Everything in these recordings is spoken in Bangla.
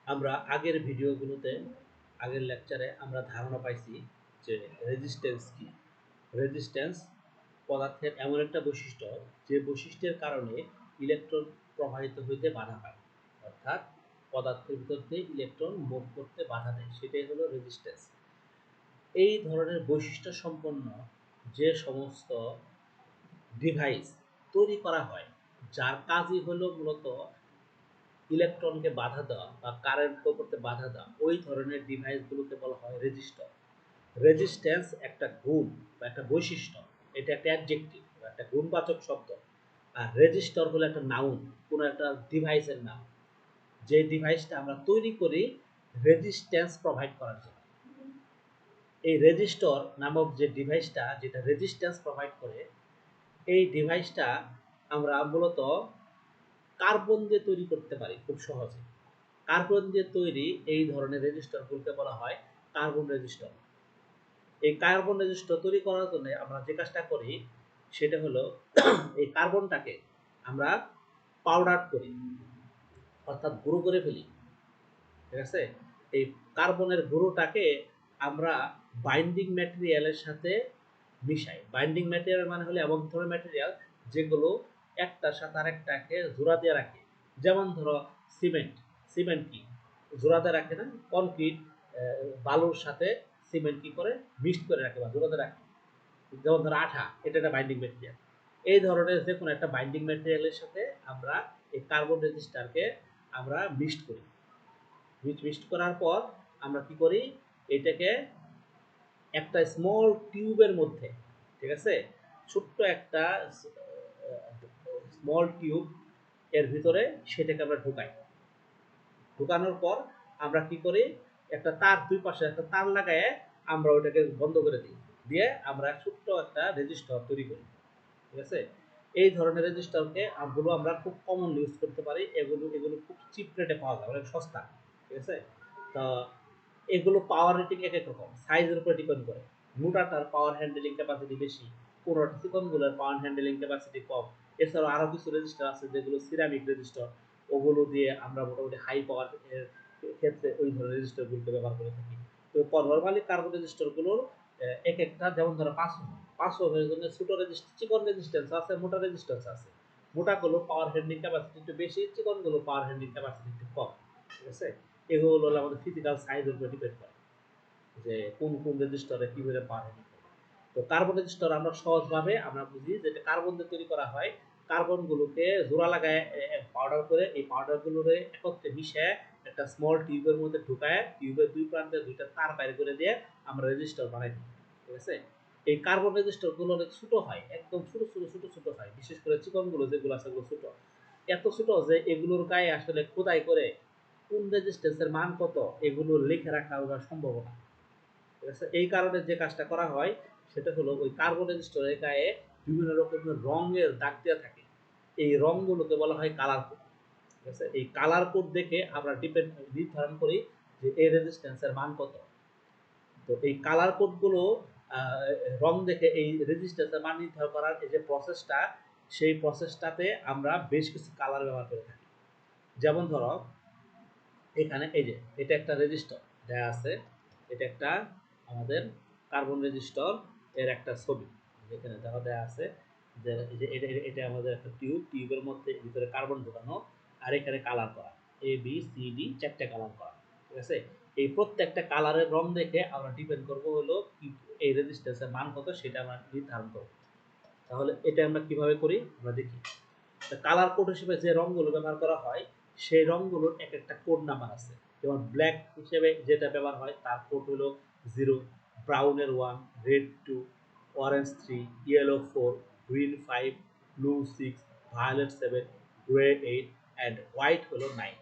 আমরা আগের ভিডিওগুলোতে আগের লেকচারে আমরা ধারণা পাইছি যে রেজিস্ট্যান্স কি। রেজিস্ট্যান্স পদার্থের এমন একটা বৈশিষ্ট্য যে বৈশিষ্ট্যের কারণে ইলেকট্রন প্রবাহিত হইতে বাধা পায়, অর্থাৎ পদার্থের ভিতর দিয়ে ইলেকট্রন মুভ করতে বাধা দেয়, সেটাই হলো রেজিস্ট্যান্স। এই ধরনের বৈশিষ্ট্য সম্পন্ন যে সমস্ত ডিভাইস তৈরি করা হয়, যার কাজই হলো মূলত ইলেকট্রনকে বাধা দেওয়া বা কারেন্ট ফ্লো করতে বাধা দেওয়া, ওই ধরনের ডিভাইসগুলোকে বলা হয় রেজিস্টর। রেজিস্ট্যান্স একটা গুণ বা একটা বৈশিষ্ট্য, এটা একটা অ্যাডজেক্টিভ বা একটা গুণবাচক শব্দ। আর রেজিস্টর হলো একটা নাউন, কোনো একটা ডিভাইসের নাম, যে ডিভাইসটা আমরা তৈরি করি রেজিস্ট্যান্স প্রোভাইড করার জন্য। এই রেজিস্টর নামক যে ডিভাইসটা যেটা রেজিস্ট্যান্স প্রোভাইড করে, এই ডিভাইসটা আমরা মূলত কার্বন দিয়ে তৈরি করতে পারি খুব সহজে। কার্বন দিয়ে তৈরি এই ধরনের রেজিস্টরগুলোকে বলা হয় কার্বন রেজিস্টর। এই কার্বন রেজিস্টর তৈরি করার জন্য আমরা যে কাজটা করি সেটা হলো এই কার্বনটাকে আমরা পাউডার করি, অর্থাৎ গুঁড়ো করে ফেলি। ঠিক আছে? এই কার্বনের গুঁড়োটাকে আমরা বাইন্ডিং ম্যাটেরিয়ালের সাথে মিশাই। বাইন্ডিং ম্যাটেরিয়াল মানে হলো এমন ধরনের ম্যাটেরিয়াল যেগুলো একটার সাথে আরেকটাকে জোড়া দিয়ে রাখে। যেমন ধরো সিমেন্ট। সিমেন্ট কি জোড়া দিয়ে রাখে না? কনক্রিট বালুর সাথে সিমেন্ট কি করে মিক্সড করে রাখে বা জোড়া দিয়ে রাখে। যেমন ধরো আঠা, এটা একটা বাইন্ডিং ম্যাটেরিয়াল। এই ধরনের যে কোনো একটা বাইন্ডিং ম্যাটেরিয়ালের সাথে আমরা এই কার্বন রেজিস্টারকে আমরা মিক্সড করি। মিক্সড করার পর আমরা কি করি, এটাকে একটা স্মল টিউবের মধ্যে, ঠিক আছে, ছোট্ট একটা স্মল টিউব এর ভিতরে সেটাকে আমরা ঢুকাই। ঢুকানোর পর আমরা কি করি, একটা তার দুই পাশে একটা তার লাগায় আমরা ওটাকে বন্ধ করে দিই, দিয়ে আমরা ছোট্ট একটা রেজিস্টার তৈরি করি। ঠিক আছে? এই ধরনের রেজিস্টারকে গুলো আমরা খুব কমন ইউজ করতে পারি। এগুলো এগুলো খুব চিপ রেটে পাওয়া যায়, অনেক সস্তা। ঠিক আছে? তো এগুলো পাওয়ার রেটিং এক এক রকম, সাইজের উপর ডিপেন্ড করে। মোটাটার পাওয়ার হ্যান্ডেলিং ক্যাপাসিটি বেশি, কোনোটা চিকনগুলোর পাওয়ার হ্যান্ডেলিং ক্যাপাসিটি কম। এছাড়াও আরও কিছু রেজিস্টার আছে যেগুলো সিরামিক রেজিস্টার, ওগুলো দিয়ে আমরা মোটামুটি হাই পাওয়ার এর ক্ষেত্রে ওই ধরনের রেজিস্টারগুলোকে ব্যবহার করে থাকি। তো নর্মালি কার্বন রেজিস্টারগুলোর এক একটা, যেমন ধরো 500 এর জন্য ছোট রেজিস্টার চিকন রেজিস্ট্যান্স আছে, মোটা রেজিস্ট্যান্স আছে। মোটাগুলো পাওয়ার হ্যান্ডলিং ক্যাপাসিটি একটু বেশি, চিকনগুলো পাওয়ার হ্যান্ডলিং ক্যাপাসিটি একটু কম। ঠিক আছে? এগুলো হলো আমাদের ফিজিক্যাল সাইজের উপর ডিপেন্ড করে যে কোন কোন রেজিস্টারে কিভাবে পাওয়ার হ্যান্ডলিং করবে। তো কার্বন রেজিস্টার আমরা সহজভাবে আমরা বুঝি যে এটা কার্বন দিয়ে তৈরি করা হয়। কার্বনগুলোকে জোড়া লাগায় পাউডার করে, এই পাউডারগুলোরে একত্রে মিশিয়ে একটা স্মল টিউবের মধ্যে ঢুকায়, টিউবের দুই প্রান্তে দুইটা তার বাইরে করে দিয়ে আমরা রেজিস্টার বানাই দিই। ঠিক আছে? এই কার্বন রেজিস্টারগুলো অনেক ছোট হয়, একদম ছোট হয়, বিশেষ করে চিকনগুলো যেগুলো আছে ওগুলো ছোট। এত ছোট যে এগুলোর গায়ে আসলে খোদাই করে কোন রেজিস্ট্যান্সের মান কত এগুলো লিখে রাখা ওরা সম্ভব না। ঠিক আছে? এই কারণে যে কাজটা করা হয় সেটা হলো ওই কার্বন রেজিস্টারের গায়ে বিভিন্ন রকমের রঙের দাগ দেওয়া থাকে। এই রঙগুলোকে বলা হয় কালার কোড। ঠিক আছে? এই কালার কোড দেখে আমরা নির্ধারণ করি যে এই রেজিস্ট্যান্সের মান কত। তো এই কালার কোডগুলো রং দেখে এই রেজিস্ট্যান্সের মান নির্ধারণ করার এই যে প্রসেসটা, সেই প্রসেসটাতে আমরা বেশ কিছু কালার ব্যবহার করে থাকি। যেমন ধরো এখানে এই যে এটা একটা রেজিস্টার দেয়া আছে, এটা একটা আমাদের কার্বন রেজিস্টার এর একটা ছবি যেখানে দেখা দেয়া আছে যে এই যে এটা আমাদের একটা টিউবের মধ্যে ভিতরে কার্বন ঢোকানো, আর এখানে কালার করা এ বি সি ডি চারটে কালার করা। ঠিক আছে? এই প্রত্যেকটা কালারের রং দেখে আমরা ডিপেন্ড করব হলো কি এই রেজিস্ট্যান্সের মান কত সেটা আমরা নির্ধারণ করব। তাহলে এটা আমরা কিভাবে করি আমরা দেখি। কালার কোড হিসেবে যে রঙগুলো ব্যবহার করা হয় সেই রঙগুলোর এক একটা কোড নাম্বার আছে। যেমন ব্ল্যাক হিসেবে যেটা ব্যবহার হয় তার কোড হলো 0, ব্রাউনের 1, red 2, orange 3, yellow 4, green 5, blue 6, violet 7, grey 8 and white হলো 9।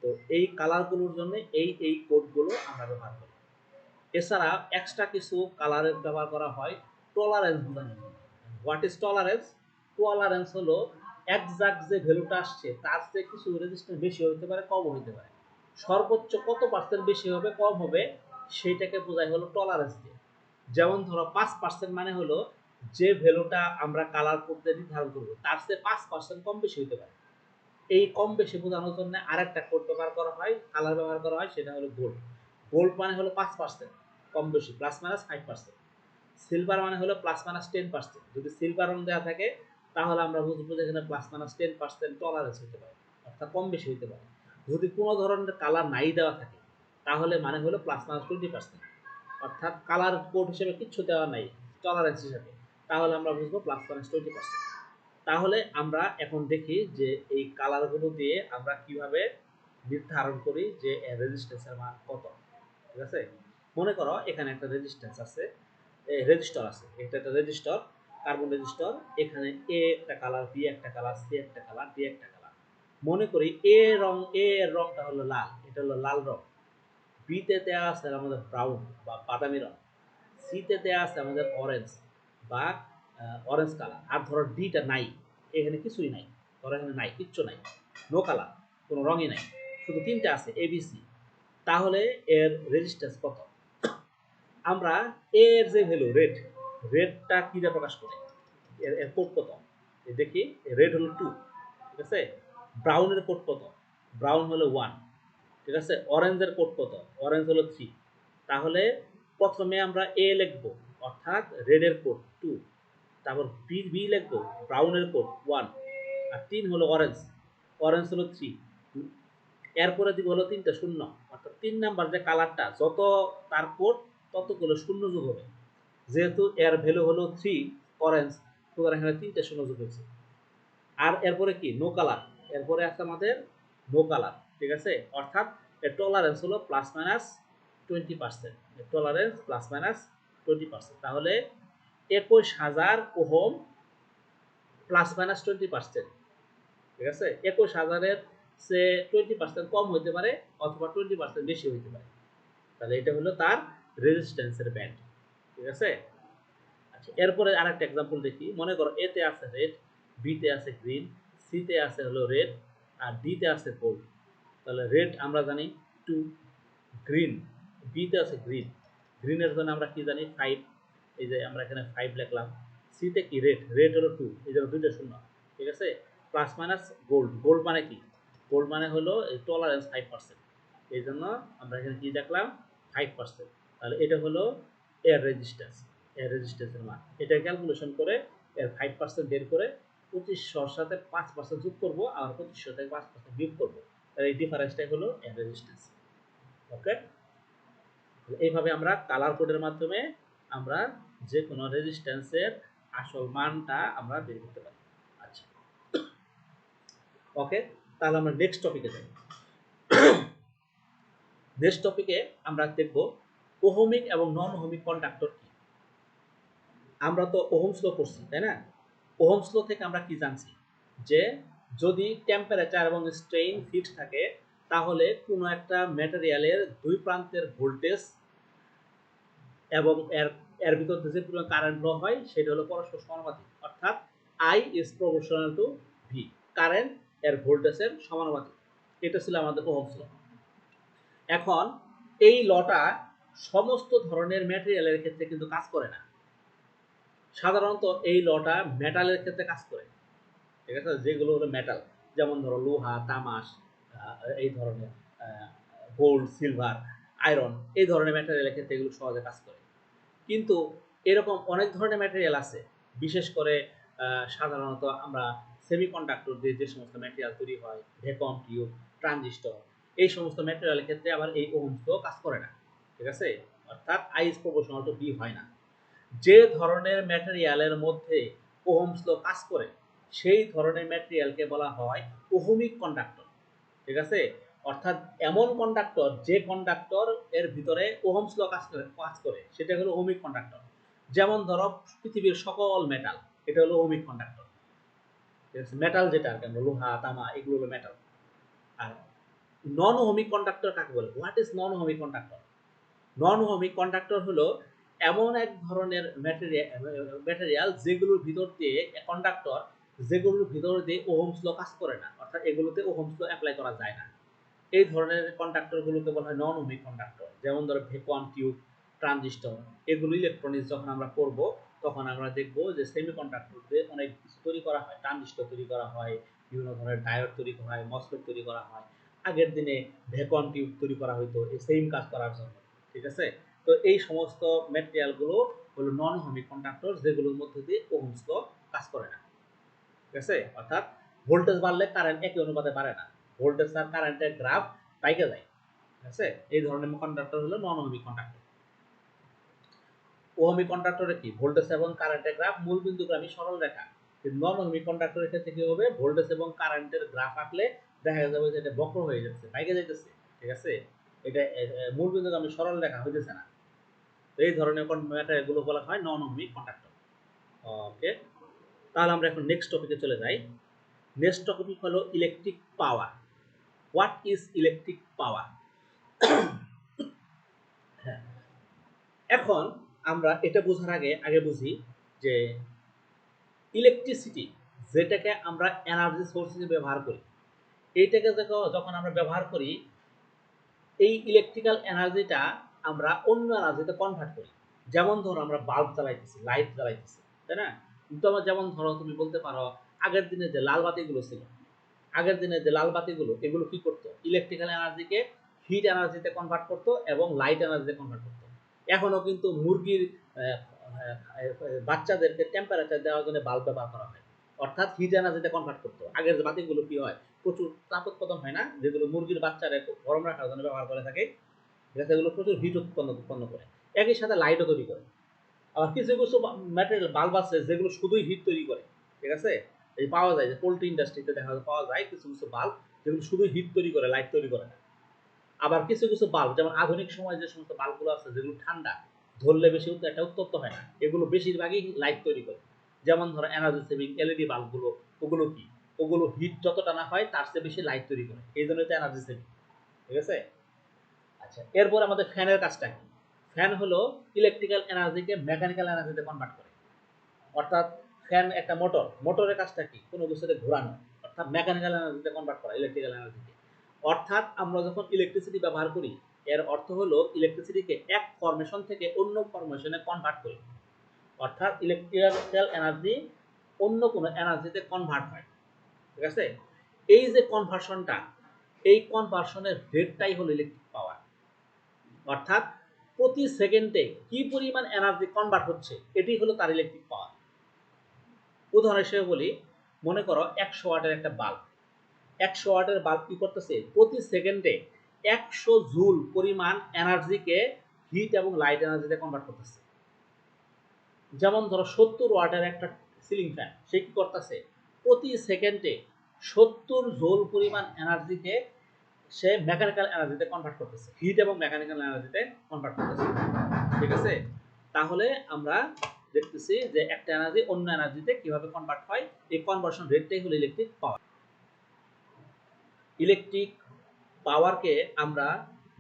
তো এই কালারগুলোর জন্য এই কোডগুলো আমরা ব্যবহার করি। এছাড়া এক্সট্রা কিছু কালারের ব্যবহার করা হয় টলারেন্স বোঝানোর জন্য। What is tolerance? টলারেন্স হলো একজাক্ট যে ভ্যালুটা আসছে তার চেয়ে কিছু রেজিস্ট্যান্স বেশি হতে পারে, কম হতে পারে। সর্বোচ্চ কত পার্সেন্ট বেশি হবে কম হবে সেইটাকে বোঝায় হলো টলারেন্স দিয়ে। যেমন ধরো 5% মানে হলো যে ভ্যালুটা আমরা কালার কোড দিয়ে নির্ধারণ করবো তার চেয়ে 5% কম বেশি হতে পারে। এই কম বেশি বোঝানোর জন্য আরেকটা কোড ব্যবহার করা হয়, কালার ব্যবহার করা হয়, সেটা হলো গোল্ড। গোল্ড মানে হলো 5%, কম বেশি প্লাস মাইনাস 5%। সিলভার মানে হলো প্লাস মাইনাস 10%। যদি সিলভার রং দেওয়া থাকে তাহলে আমরা বুঝবো যে এখানে প্লাস মাইনাস 10% টলারেন্স হতে পারে, অর্থাৎ কম বেশি হতে পারে। যদি কোনো ধরনের কালার নাই দেওয়া থাকে তাহলে মানে হলো প্লাস মাইনাস 20%, অর্থাৎ কালার কোড হিসেবে কিচ্ছু দেওয়া নাই টলারেন্স হিসেবে, তাহলে আমরা বুঝবো প্লাস মাইনাস 20%। তাহলে আমরা এখন দেখি যে এই কালারগুলো দিয়ে আমরা কিভাবে নির্ধারণ করি যে রেজিস্ট্যান্সের মান কত। ঠিক আছে, মনে করো এখানে একটা রেজিস্ট্যান্স আছে, রেজিস্টার আছে, এটা একটা রেজিস্টার, কার্বন রেজিস্টার। এখানে এ একটা কালার, বি একটা কালার, সি একটা কালার, ডি একটা কালার। মনে করি এ এর রংটা হলো লাল, এটা হলো লাল রং। বি তে দেওয়া আছে আমাদের ব্রাউন বা বাদামি রং। সি তে দেওয়া আছে আমাদের অরেঞ্জ বা অরেঞ্জ কালার। আর ধরো ডিটা নাই, এখানে কিছুই নাই, ধরো এখানে নাই, কিচ্ছু নাই, নো কালার, কোনো রঙই নাই, শুধু তিনটা আছে এবিসি। তাহলে এর রেজিস্ট্যান্স কত? আমরা এর যে ভ্যালু রেড, রেডটা কি দিয়ে প্রকাশ করে, এর কোড কত দেখি। রেড হলো 2, ঠিক আছে। ব্রাউনের কোড কত? ব্রাউন হলো 1, ঠিক আছে। অরেঞ্জের কোড কত? অরেঞ্জ হলো 3। তাহলে প্রথমে আমরা এ লিখবো, অর্থাৎ রেডের কোড 2, তারপর বি লিখবো, ব্রাউনের কোড 1, আর 3 হলো অরেঞ্জ, অরেঞ্জ হলো 3। এরপরে দিব হলো 3টা শূন্য, অর্থাৎ 3 নাম্বার যে কালারটা যত তার কোড ততগুলো শূন্য যোগ হবে। যেহেতু এর ভ্যালু হলো 3 অরেঞ্জ, সুতরাং এখানে 3টা শূন্য যোগ হয়েছে। আর এরপরে কি নো কালার, এরপরে আছে আমাদের নো কালার, ঠিক আছে। অর্থাৎ এর টলারেন্স হলো plus minus 20%, tolerance plus minus 20%। তাহলে 21,000 ওহম প্লাস মাইনাস 20%, ঠিক আছে। 21,000-এর সে 20% কম হইতে পারে অথবা 20% বেশি হইতে পারে। তাহলে এটা হলো তার রেজিস্ট্যান্সের ব্যান্ড, ঠিক আছে। আচ্ছা, এরপরে আরেকটা এক্সাম্পল দেখি। মনে করো এ তে আছে রেড, বি তে আছে গ্রিন, সি তে আছে হলো রেড, আর ডি তে আছে গোল্ড। তাহলে রেড আমরা জানি 2, গ্রিন, বি তে আছে গ্রিন, গ্রিনের জন্য আমরা কি জানি 5, এই যে আমরা এখানে 5 লিখলাম। সি তে কি রেড, রেড হলো 2, এই জন্য দুইটা শূন্য, ঠিক আছে। প্লাস মাইনাস গোল্ড, গোল্ড মানে কি, গোল্ড মানে হলো টলারেন্স 5%, এই জন্য আমরা এখানে কি দেখলাম 5%। তাহলে এটা হলো এর রেজিস্ট্যান্স, এর রেজিস্ট্যান্সের মান। এটা ক্যালকুলেশন করে এর 5% বের করে 2500-র সাথে 5% যোগ করবো, আর 2500 থেকে 5% বিয়োগ করবো, তাহলে এই ডিফারেন্সটাই হলো এর রেজিস্ট্যান্স। ওকে, এইভাবে আমরা কালার কোডের মাধ্যমে আমরা যে কোনো রেজিস্ট্যান্সের আসল মানটা আমরা বের করতে পারি। আচ্ছা, ওকে, তাহলে আমরা নেক্সট টপিকে যাই। নেক্সট টপিকে আমরা দেখব ওহমিক এবং নন ওহমিক কন্ডাক্টর কি। আমরা তো ওহমস ল করছি, তাই না? ওহমস ল থেকে আমরা কি জানছি, যে যদি টেম্পারেচার এবং স্ট্রেইন ফিক্সড থাকে তাহলে কোনো একটা ম্যাটেরিয়ালের দুই প্রান্তের ভোল্টেজ এবং এর এর ভিতর যে পরিমাণ কারেন্ট ফ্লো হয় সেটা হলো পরস্পর সমানুপাতিক, অর্থাৎ I is proportional to V, current এর ভোল্টেজের সমানুপাতিক। এটা ছিল আমাদের ওহমস ল। এখন এই লটা সমস্ত ধরনের ম্যাটেরিয়ালের ক্ষেত্রে কিন্তু কাজ করে না। সাধারণত এই লটা মেটালের ক্ষেত্রে কাজ করে, ঠিক আছে, যেগুলো হলো মেটাল, যেমন ধরো লোহা, তামাস, এই ধরনের গোল্ড, সিলভার, আয়রন, এই ধরনের ম্যাটেরিয়ালের ক্ষেত্রে এগুলো সহজে কাজ করে। কিন্তু এরকম অনেক ধরনের ম্যাটেরিয়াল আছে, বিশেষ করে সাধারণত আমরা সেমিকন্ডাক্টর দিয়ে যে সমস্ত ম্যাটেরিয়াল তৈরি হয়, ভ্যাকুয়াম টিউব, ট্রানজিস্টর, এই সমস্ত ম্যাটেরিয়ালের ক্ষেত্রে আবার এই ওহমস ল কাজ করে না, ঠিক আছে। অর্থাৎ I is proportional to V হয় না। যে ধরনের ম্যাটেরিয়ালের মধ্যে ওহমস ল কাজ করে সেই ধরনের ম্যাটেরিয়ালকে বলা হয় ওহমিক কন্ডাক্টর, ঠিক আছে। অর্থাৎ এমন কন্ডাক্টর যে কন্ডাক্টর এর ভিতরে ওহমস ল কাজ করে সেটা হলো ওহমিক কন্ডাক্টর। যেমন ধরো পৃথিবীর সকল মেটাল, এটা হলো ওহমিক কন্ডাক্টর, ঠিক আছে। মেটাল যেটা আর কি, লোহা, তামা, এগুলো হলো মেটাল। আর নন ওহমিক কন্ডাক্টর কাকে বলে? What is non ohmic conductor? Non ohmic conductor হলো এমন এক ধরনের ম্যাটেরিয়াল যেগুলোর ভিতর দিয়ে কন্ডাক্টর, যেগুলোর ভিতর দিয়ে ওহমস ল কাজ করে না, অর্থাৎ এগুলোতে ওহমস ল অ্যাপ্লাই করা যায় না। এই ধরনের কন্ডাক্টরগুলোকে বলা হয় নন ওহমিক কন্ডাক্টর। যেমন ধরো ভ্যাকুয়াম টিউব, ট্রানজিস্টর, এগুলো ইলেকট্রনিক্স যখন আমরা করব তখন আমরা দেখব যে সেমিকন্ডাক্টর দিয়ে অনেক কিছু তৈরি করা হয়, ট্রানজিস্টর তৈরি করা হয়, বিভিন্ন ধরনের ডায়োড তৈরি করা হয়, মসফেট তৈরি করা হয়। আগের দিনে ভ্যাকুয়াম টিউব তৈরি করা হতো এই সেম কাজ করার জন্য, ঠিক আছে। তো এই সমস্ত ম্যাটেরিয়ালগুলো হলো নন ওহমিক কন্ডাক্টর, যেগুলোর মধ্যে দিয়ে ওহমস ল কাজ করে না, ঠিক আছে। অর্থাৎ ভোল্টেজ বাড়লে কারেন্ট একই অনুপাতে বাড়ে না, ভোল্টেজ আর কারেন্টের গ্রাফ পাইকে যায়, ঠিক আছে। এই ধরনের কন্ডাক্টর হলো নন ওহমিক কন্ডাক্টর। ওহমিক কন্ডাক্টরে কি ভোল্টেজ এবং কারেন্টের গ্রাফ মূল বিন্দুগামী সরল রেখা। নন ওহমিক কন্ডাক্টরের ক্ষেত্রে কি হবে, ভোল্টেজ এবং কারেন্টের গ্রাফ আঁকলে দেখা যাবে যে এটা বক্র হয়ে যাচ্ছে, বাইকে যাইতেছে, ঠিক আছে। এটা মূল বিন্দুগামী সরল রেখা হইতেছে না। তো এই ধরনের ম্যাটেরিয়ালগুলো বলা হয় নন ওহমিক কন্ডাক্টর। ওকে, তাহলে আমরা এখন নেক্সট টপিকে চলে যাই। নেক্সট টপিক হলো electric power. What is electric power? এখন আমরা এটা বোঝার আগে বুঝি যে ইলেকট্রিসিটি, যেটাকে আমরা এনার্জি সোর্স হিসেবে ব্যবহার করি, এইটাকে যখন আমরা ব্যবহার করি, এই ইলেকট্রিক্যাল এনার্জিটা আমরা অন্য এনার্জিতে কনভার্ট করি। যেমন ধরো আমরা বাল্ব জ্বালাইতেছি, লাইট জ্বালাইতেছি, তাই না। কিন্তু আমার যেমন ধরো তুমি বলতে পারো আগের দিনে যে লাল বাতিগুলো ছিল, আগের দিনে যে লাল বাতিগুলো, এগুলো কি করতো, ইলেকট্রিক্যাল এনার্জিকে হিট এনার্জিতে কনভার্ট করতো এবং লাইট এনার্জিতে কনভার্ট করতো। এখনো কিন্তু মুরগির বাচ্চাদেরকে টেম্পারেচার দেওয়ার জন্য বাল্ব ব্যবহার করা হয়, অর্থাৎ হিট এনার্জিতে কনভার্ট করতো। আগের যে বাতিগুলো কি হয়, প্রচুর তাপ উৎপাদন হয় না, যেগুলো মুরগির বাচ্চারা গরম রাখার জন্য ব্যবহার করে থাকে, এগুলো প্রচুর হিট উৎপন্ন করে। একই সাথে লাইটও তৈরি করে। আবার কিছু কিছু ম্যাটেরিয়াল বাল্ব আছে যেগুলো শুধুই হিট তৈরি করে, ঠিক আছে। এই পাওয়া যায় যে পোল্ট্রি ইন্ডাস্ট্রিতে দেখা পাওয়া যায় কিছু কিছু বাল্ব যেগুলো শুধু হিট তৈরি করে, লাইট তৈরি করে না। আবার কিছু কিছু বাল্ব, যেমন আধুনিক সময় যে সমস্ত বাল্বগুলো আছে যেগুলো ঠান্ডা, ধরলে বেশি একটা উত্তপ্ত হয় না, এগুলো বেশিরভাগই লাইট তৈরি করে। যেমন ধরো এনার্জি সেভিং এলইডি বাল্বগুলো, ওগুলো কি, ওগুলো হিট যতটা না হয় তার চেয়ে বেশি লাইট তৈরি করে, এই জন্য তো এনার্জি সেভিং, ঠিক আছে। আচ্ছা, এরপর আমাদের ফ্যানের কাজটা কি? ফ্যান হলো ইলেকট্রিক্যাল এনার্জিকে মেকানিক্যাল এনার্জিতে কনভার্ট করে। অর্থাৎ ফ্যান একটা মোটর, মোটরের কাজটা কি, কোনো কিছুতে ঘোরানো, অর্থাৎ মেকানিক্যাল এনার্জিতে কনভার্ট করা ইলেকট্রিক্যাল এনার্জিকে। অর্থাৎ আমরা যখন ইলেকট্রিসিটি ব্যবহার করি, এর অর্থ হলো ইলেকট্রিসিটিকে এক ফরমেশন থেকে অন্য ফরমেশনে কনভার্ট করি। অর্থাৎ ইলেকট্রিক্যাল এনার্জি অন্য কোনো এনার্জিতে কনভার্ট হয়, ঠিক আছে। এই যে কনভার্সনটা, এই কনভার্সনের রেটটাই হলো ইলেকট্রিক পাওয়ার। অর্থাৎ প্রতি সেকেন্ডে কি পরিমাণ এনার্জি কনভার্ট হচ্ছে, এটি হলো তার ইলেকট্রিক পাওয়ার। উদাহরণ হিসেবে বলি, মনে করো 100 ওয়াটের একটা বাল্ব, 100 ওয়াটের বাল্ব কি করতেছে, প্রতি সেকেন্ডে 100 জুল পরিমাণ এনার্জিকে হিট এবং লাইট এনার্জিতে কনভার্ট করতেছে। যেমন ধরো 70 ওয়াটের একটা সিলিং ফ্যান, সে কি করতেছে, প্রতি সেকেন্ডে 70 জুল পরিমাণ এনার্জিকে সে মেকানিক্যাল এনার্জিতে কনভার্ট করতেছে, হিট এবং মেকানিক্যাল এনার্জিতে কনভার্ট করতেছে, ঠিক আছে। তাহলে আমরা দেখতেছি যে একটা এনার্জি অন্য এনার্জিতে কিভাবে কনভার্ট হয়, এই কনভার্সন রেটটাই হলো ইলেকট্রিক পাওয়ার। ইলেকট্রিক পাওয়ারকে আমরা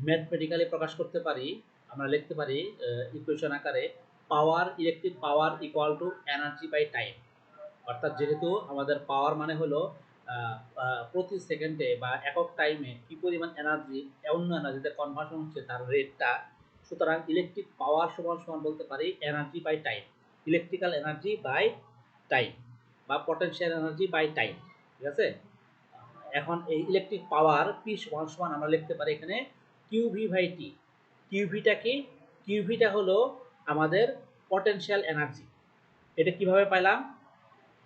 ম্যাথমেটিক্যালি প্রকাশ করতে পারি, আমরা লিখতে পারি ইকুয়েশন আকারে, power, electric power equal to energy by time. অর্থাৎ যেহেতু আমাদের পাওয়ার মানে হলো প্রতি সেকেন্ডে বা একক টাইমে কি পরিমাণ এনার্জি অন্য এনার্জিতে কনভার্সন হচ্ছে তার রেটটা, সুতরাং ইলেকট্রিক পাওয়ার সমান সমান বলতে পারি energy by time, electrical energy by time বা পটেনশিয়াল এনার্জি বাই টাইম, ঠিক আছে। এখন এই ইলেকট্রিক পাওয়ার পি সমান সমান আমরা লিখতে পারি এখানে কিউভি বাই টি। কিউভিটা কি, কিউভিটা হলো আমাদের পটেনশিয়াল এনার্জি। এটা কিভাবে পাইলাম,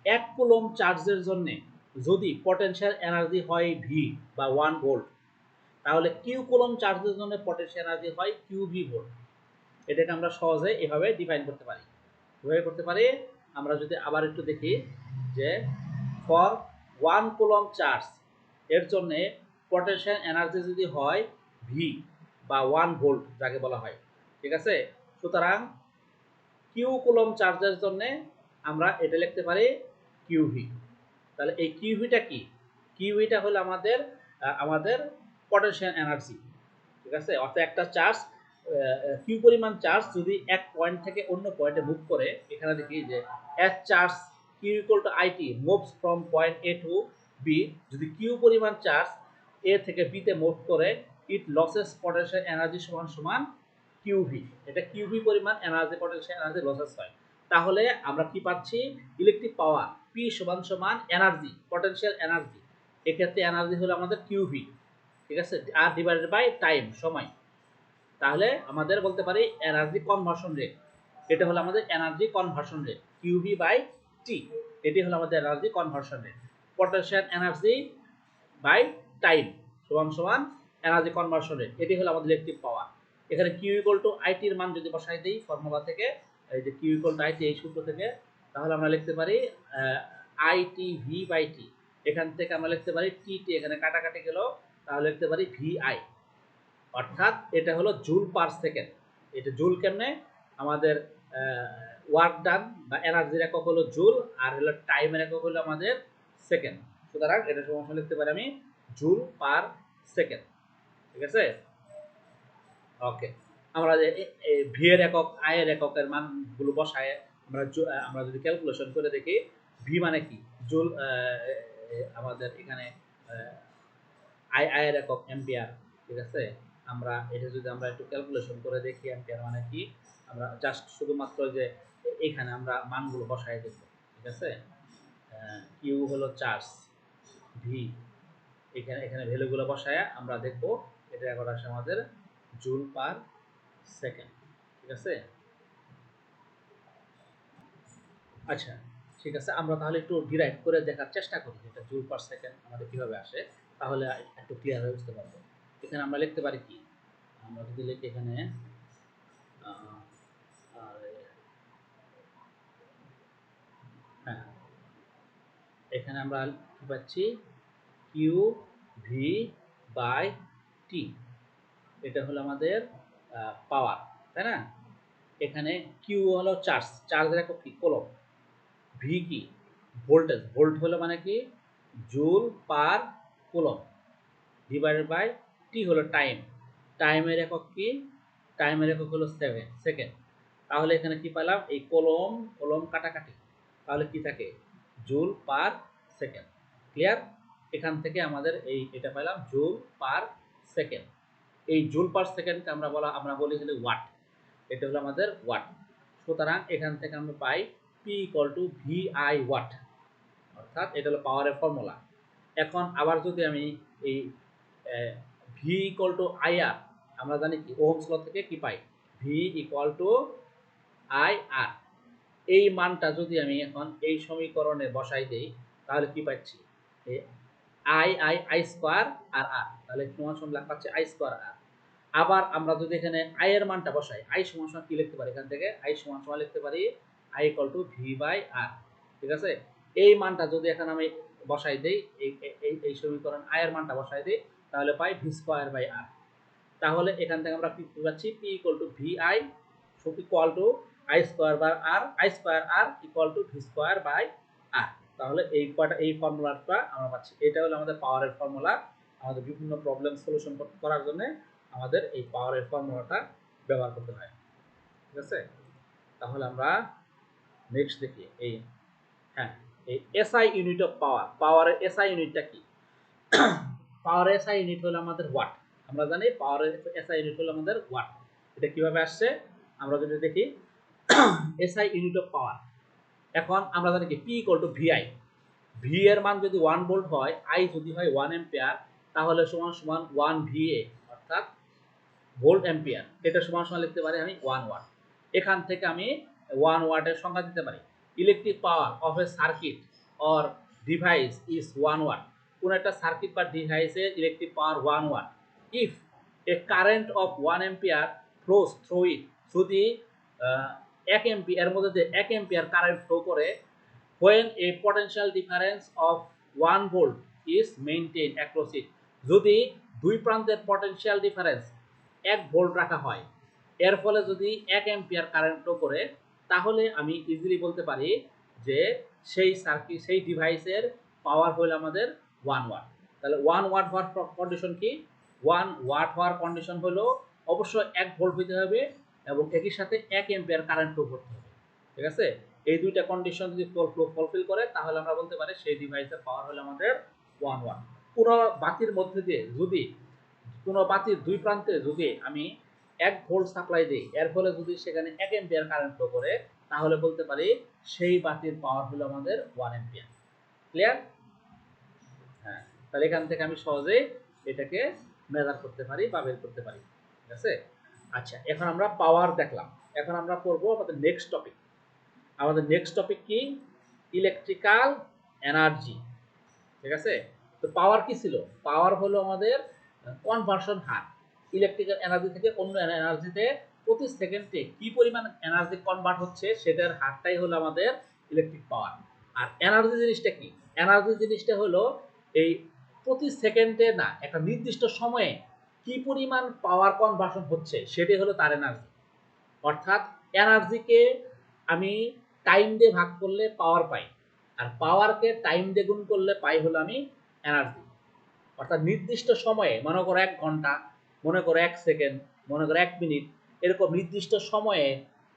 1 কুলম চার্জের জন্য যদি পটেনশিয়াল এনার্জি হয় ভি বা 1 ভোল্ট, তাহলে কিউ কুলম চার্জের জন্য পটেনশিয়াল এনার্জি হয় কিউ ভি ভোল্ট। এটাকে আমরা সহজে এভাবে ডিফাইন করতে পারি। কিভাবে করতে পারি, আমরা যদি আবার একটু দেখি যে ফর 1 কুলম চার্জ এর জন্য পটেনশিয়াল এনার্জি যদি হয় ভি বা 1 ভোল্ট যাকে বলা হয়, ঠিক আছে। সুতরাং কিউ কুলম চার্জের জন্য আমরা এটা লিখতে পারি কিউভি। তাহলে এই কিউভিটা কি, কিউভিটা হলো আমাদের আমাদের পটেনশিয়াল এনার্জি, ঠিক আছে। অর্থাৎ একটা চার্জ কিউ পরিমাণ চার্জ যদি এক পয়েন্ট থেকে অন্য পয়েন্টে মুভ করে, এখানে দেখি যে as charge Q equal to it moves from point A to B, যদি কিউ পরিমাণ চার্জ এ থেকে বিতে মুভ করে, ইট লসেস পটেনশিয়াল এনার্জি সমান সমান কিউভি। এটা কিউভি পরিমাণ এনার্জি, পটেনশিয়াল এনার্জি লসেস হয়। তাহলে আমরা কি পাচ্ছি, ইলেকট্রিক পাওয়ার P পি সমান সমান এনার্জি, পটেনশিয়াল এনার্জি। এক্ষেত্রে এনার্জি হলো আমাদের কিউভি, ঠিক আছে, আর ডিভাইডেড বাই টাইম, সময়। তাহলে আমাদের বলতে পারি এনার্জি কনভার্সন রেট, এটা হলো আমাদের energy conversion rate, QV by T, এটি হলো আমাদের energy conversion rate. Potential energy by time সমান সমান এনার্জি কনভার্সন রেট, এটি হলো আমাদের ইলেকট্রিক পাওয়ার। এখানে কিউ ইকুয়াল টু আইটির মান যদি বসাই দিই ফর্মুলা থেকে, এই যে কিউ ইকুয়াল টু আইটি এই সূত্র থেকে, তাহলে আমরা লিখতে পারি আইটি ভি বাই টি। এখান থেকে আমরা লিখতে পারি টি টি, এখানে কাটাকাটি গেল, তাহলে লিখতে পারি ভি আই, অর্থাৎ এটা হলো জুল পার সেকেন্ড। এটা জুল কেমনে, আমাদের ওয়ার্ক ডান বা এনার্জির একক হলো জুল, আর হলো টাইমের একক হলো আমাদের সেকেন্ড। সুতরাং এটা সমান লিখতে পারি আমি জুল পার সেকেন্ড, ঠিক আছে। ওকে, আমরা যে ভি এর একক, আই এর এককের মানগুলো বসায় আমরা যদি ক্যালকুলেশন করে দেখি, ভি মানে কি জুল, আমাদের এখানে আই এর একক অ্যাম্পিয়ার, ঠিক আছে। আমরা এটা যদি আমরা একটু ক্যালকুলেশন করে দেখি অ্যাম্পিয়ার মানে কি, আমরা জাস্ট শুধুমাত্র যে এখানে আমরা মানগুলো বসায় দেব, ঠিক আছে। কিউ হলো চার্জ, ভি এখানে ভ্যালুগুলো বসায় আমরা দেখব এটা এখন আসে আমাদের জুল পার সেকেন্ড, ঠিক আছে। আচ্ছা, ঠিক আছে, আমরা তাহলে একটু ডিরাইভ করে দেখার চেষ্টা করি এটা জুল পার সেকেন্ড আমাদের কিভাবে আসে, তাহলে একটু ক্লিয়ার হয়ে বুঝতে পারবো। এখানে আমরা লিখতে পারি কি, আমরা যদি লিখি এখানে হ্যাঁ, এখানে আমরা কি পাচ্ছি, কিউ ভি বাই টি, এটা হলো আমাদের পাওয়ার, তাই না। এখানে কিউ হলো চার্জ, চার্জের একক কি কুলম্ব, ভি কি ভোল্টেজ, ভোল্ট হলো মানে কি joule per coulomb, divided by T হলো টাইম, টাইমের একক কি, টাইমের একক হলো সেকেন্ড। তাহলে এখানে কি পেলাম, এই কলম কলম কাটাকাটি, তাহলে কি থাকে জুল পার সেকেন্ড। ক্লিয়ার, এখান থেকে আমাদের এই এটা পেলাম জুল পার সেকেন্ড। এই জুল পার সেকেন্ডকে আমরা বলি হলো ওয়াট, এটা হলো আমাদের ওয়াট। সুতরাং এখান থেকে আমরা পাই P equal to V I watt, অর্থাৎ এটা হলো পাওয়ারের ফর্মুলা। এখন আবার যদি আমি এই ভি ইকুয়াল টু আই আর, আমরা জানি কি ওহমস ল থেকে কি পাই, V equal to I R, এই মানটা যদি আমি এখন এই সমীকরণে বসাই দেই, তাহলে কি পাচ্ছি, আই আই আই স্কোয়ার আর আর, তাহলে সমান সমান লেখা পাচ্ছে আই স্কোয়ার আর। আবার আমরা যদি এখানে আই এর মানটা বসাই, আই সমান সমান কি লিখতে পারি, এখান থেকে আই সমান সমান লিখতে পারি I equal to V by R, ঠিক আছে। এই মানটা যদি এখন আমি বসাই দেই, এই সমীকরণ আই এর মানটা বসাই দেই, তাহলে পাই ভি স্কোয়ার বাই আর। তাহলে এখান থেকে আমরা কি পাচ্ছি, P equal to V I equal to I square by R, I square R equal to V square by R. তাহলে এই ফর্মুলাটা আমরা পাচ্ছি, এটা হলো আমাদের পাওয়ারের ফর্মুলা। আমাদের বিভিন্ন প্রবলেম সলিউশন করার জন্য আমাদের এই পাওয়ারের ফর্মুলাটা ব্যবহার করতে হয়, ঠিক আছে। তাহলে আমরা নেক্সট দেখি এই, হ্যাঁ, এই এসআই ইউনিট অফ পাওয়ার, পাওয়ারের এসআই ইউনিটটা কি, পাওয়ার এসআই ইউনিট হলো আমাদের ওয়াট। আমরা জানি পাওয়ার এসআই ইউনিট হলো আমাদের ওয়াট। এটা কিভাবে আসছে আমরা যদি দেখি, এসআই ইউনিট অফ পাওয়ার, এখন আমরা জানি কি P equal to V I, V এর মান যদি 1 ভোল্ট হয়, আই যদি হয় 1 অ্যাম্পিয়ার, তাহলে সমান সমান 1 ভিএ, অর্থাৎ ভোল্ট অ্যাম্পিয়ার, এটা সমান সমান লিখতে পারি আমি 1 ওয়াট। এখান থেকে আমি 1 ওয়াটের সংখ্যা দিতে পারি, electric power of a circuit or device is 1 watt. কোন একটা সার্কিট বা ডিভাইসের electric power 1 watt if a current of 1 ampere flows through it, যদি 1 এর মধ্যে দিয়ে 1 অ্যাম্পিয়ার কারেন্ট ফ্লো করে, when a potential difference of 1 volt is maintained across it, যদি দুই প্রান্তের পটেনশিয়াল ডিফারেন্স 1 ভোল্ট রাখা হয়, এর ফলে যদি 1 অ্যাম্পিয়ার কারেন্ট ফ্লো করে, তাহলে আমি ইজিলি বলতে পারি যে সেই সার্কিট, সেই ডিভাইসের পাওয়ার হলো আমাদের 1 ওয়াট। তাহলে 1 ওয়াট হওয়ার কন্ডিশন কি, 1 ওয়াট হওয়ার কন্ডিশন হলো অবশ্যই 1 ভোল্ট হইতে হবে এবং একই সাথে 1 অ্যাম্পিয়ার কারেন্ট ফ্লো করতে হবে, ঠিক আছে। এই দুইটা কন্ডিশন যদি ফুলফিল করে, তাহলে আমরা বলতে পারি সেই ডিভাইসের পাওয়ার হলো আমাদের 1 ওয়াট। পুরো বাতির মধ্যে দিয়ে যদি, কোনো বাতির দুই প্রান্তে যদি আমি 1 ভোল্ট সাপ্লাই দিই, এর ফলে যদি সেখানে 1 অ্যাম্পিয়ার কারেন্ট ফ্লো করে, তাহলে বলতে পারি সেই বাতির পাওয়ার হলো আমাদের 1 অ্যাম্পিয়ার। ক্লিয়ার? হ্যাঁ, তাহলে এখান থেকে আমি সহজেই এটাকে মেজার করতে পারি বা বের করতে পারি। ঠিক আছে? আচ্ছা, এখন আমরা পাওয়ার দেখলাম। এখন আমরা পড়ব আমাদের নেক্সট টপিক। আমাদের নেক্সট টপিক কি? Electrical energy. ঠিক আছে? তো পাওয়ার কি ছিল? পাওয়ার হলো আমাদের কনভার্সন হার। ইলেকট্রিক্যাল এনার্জি থেকে অন্য এনার্জিতে প্রতি সেকেন্ডে কি পরিমাণ এনার্জি কনভার্ট হচ্ছে সেটার হারটাই হলো আমাদের ইলেকট্রিক পাওয়ার। আর এনার্জি জিনিসটা কি? এনার্জি জিনিসটা হলো এই প্রতি সেকেন্ডে না, একটা নির্দিষ্ট সময়ে কি পরিমাণ পাওয়ার কনভার্সন হচ্ছে সেটাই হলো তার এনার্জি। অর্থাৎ এনার্জিকে আমি টাইম দিয়ে ভাগ করলে পাওয়ার পাই, আর পাওয়ারকে টাইম দিয়ে গুণ করলে পাই হলো আমি এনার্জি। অর্থাৎ নির্দিষ্ট সময়ে, মনে করো 1 ঘন্টা, মনে করো 1 সেকেন্ড, মনে করো 1 মিনিট, এরকম নির্দিষ্ট সময়ে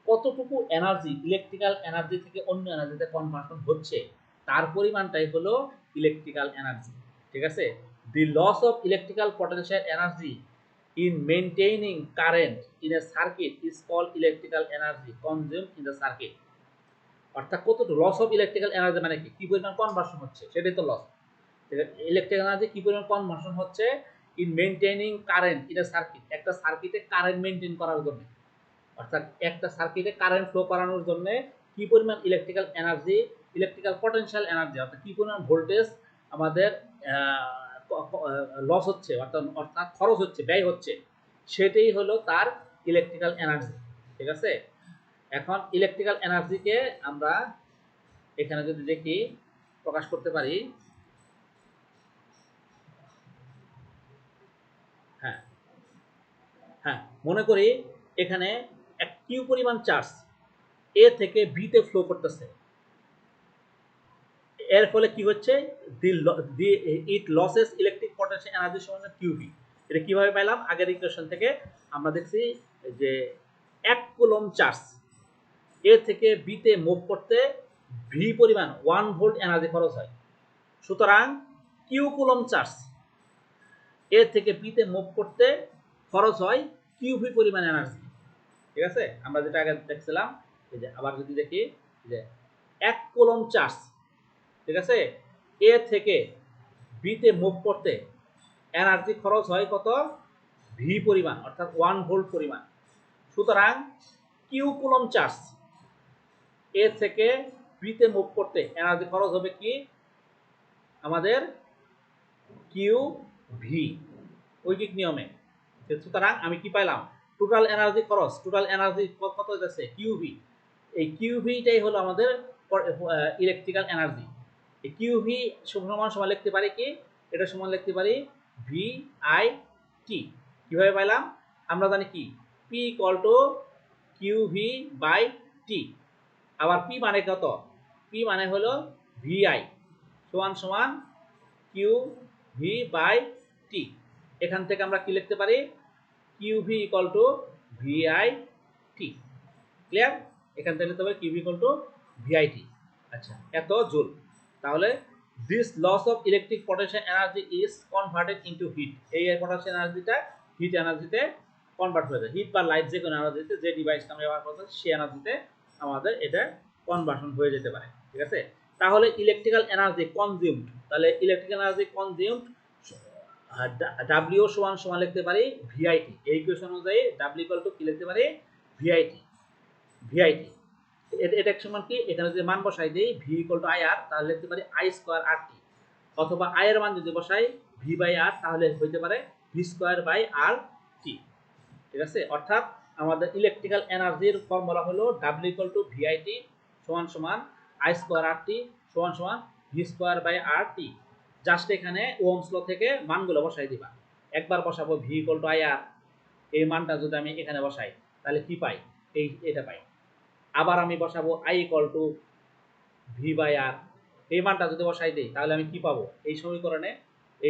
কতটুকু এনার্জি ইলেকট্রিক্যাল এনার্জি থেকে অন্য এনার্জিতে কনভার্সন হচ্ছে তার পরিমাণটাই হলো ইলেকট্রিক্যাল এনার্জি। ঠিক আছে? The loss of electrical potential energy in maintaining current in a circuit is called electrical energy consumed in the circuit. অর্থাৎ কতটুকু লস অফ ইলেকট্রিক্যাল এনার্জি মানে কি পরিমাণ কনভার্সন হচ্ছে সেটাই তো লস। ইলেকট্রিক্যাল এনার্জি কি পরিমাণ কনভার্সন হচ্ছে in maintaining current in a circuit, একটা সার্কিটে কারেন্ট মেইনটেইন করার জন্য। অর্থাৎ একটা সার্কিটে কারেন্ট ফ্লো করানোর জন্য কি পরিমাণ electrical energy, electrical potential energy অর্থাৎ কি পরিমাণ ভোল্টেজ আমাদের লস হচ্ছে, অর্থাৎ খরচ হচ্ছে, ব্যয় হচ্ছে, সেটাই হলো তার ইলেকট্রিক্যাল এনার্জি। ঠিক আছে? এখন ইলেকট্রিক্যাল এনার্জিকে আমরা এখানে যদি দেখি প্রকাশ করতে পারি, হ্যাঁ হ্যাঁ, মনে করি এখানে এক কিউ পরিমাণ চার্জ এ থেকে বি তে ফ্লো করতেছে। এর ফলে কি হচ্ছে? ইট লসেস ইলেকট্রিক পটেনশিয়াল এনার্জি সমান কিউবি। এটা কিভাবে পাইলাম? আগের ইকুয়েশন থেকে আমরা দেখছি যে 1 কুলম্ব চার্জ এ থেকে বি তে মুভ করতে ভি পরিমাণ 1 ভোল্ট এনার্জি খরচ হয়। সুতরাং কিউ কুলম্ব চার্জ এ থেকে বি তে মুভ করতে খরচ হয় কিউভি পরিমাণ এনার্জি। ঠিক আছে? আমরা যেটা আগে দেখছিলাম, এই যে আবার যদি দেখি যে 1 কুলম্ব চার্জ, ঠিক আছে, এ থেকে বি তে মুভ করতে এনার্জি খরচ হয় কত? ভি পরিমাণ, অর্থাৎ 1 ভোল্ট পরিমাণ। সুতরাং কিউ কুলম্ব চার্জ এ থেকে বি তে মুভ করতে এনার্জি খরচ হবে কি আমাদের? কিউ ভি, ঐকিক নিয়মে। সুতরাং আমি কি পাইলাম? টোটাল এনার্জি খরচ, টোটাল এনার্জি কত হইতেছে? কিউভি। এই কিউভিটাই হলো আমাদের ইলেকট্রিক্যাল এনার্জি। এই কিউভি সমান সমান লিখতে পারি কি? এটা সমান লিখতে পারি ভি আই টি। কিভাবে পাইলাম? আমরা জানি কি P equal to QV by T. আবার পি মানে কত? পি মানে হলো ভিআই সমান সমান কিউ ভি বাই টি। এখান থেকে আমরা কি লিখতে পারি? Q V equal to V I T. Clear? এখান থেকে লিখতে পারি Q V equal to V I T. আচ্ছা, এত জুল। তাহলে this loss of electric potential energy is converted into heat. এই পটেনশিয়াল এনার্জিটা হিট এনার্জিতে কনভার্ট হয়ে যায়। হিট বা লাইট যে কোনো এনার্জিতে, যে ডিভাইসটা আমরা ব্যবহার করছি সেই এনার্জিতে আমাদের এটা কনভার্সন হয়ে যেতে পারে। ঠিক আছে? তাহলে ইলেকট্রিক্যাল এনার্জি কনজিউমড, তাহলে ইলেকট্রিক্যাল এনার্জি কনজিউমড ডাব্লিউ সমান সমান লিখতে পারি ভিআইটি। এই ইকুয়েশন অনুযায়ী ডাব্লিউ ইকুয়াল টু কি লিখতে পারি? ভিআইটি। ভিআইটি এটা সমান কি? এখানে যদি মান বসাই দেই ভি ইকুয়াল টু আই আর, তাহলে লিখতে পারি আই স্কয়ার আর টি। অথবা আই এর মান যদি বসাই ভি বাই আর, তাহলে হইতে পারে ভি স্কয়ার বাই আর টি। ঠিক আছে? অর্থাৎ আমাদের ইলেকট্রিক্যাল এনার্জির ফর্মুলা হলো ডাব্লিউ ইকুয়াল টু ভিআইটি সমান সমান আই স্কয়ার আর টি সমান সমান V square by R T. Just এখানে ওহমস ল থেকে মানগুলো বসাই দিবা। একবার বসাবো V equal to I R, এই মানটা যদি আমি এখানে বসাই তাহলে কি পাই? এটা পাই। আবার আমি বসাবো I equal to V by R, এই মানটা যদি বসাই দিই তাহলে আমি কি পাবো? এই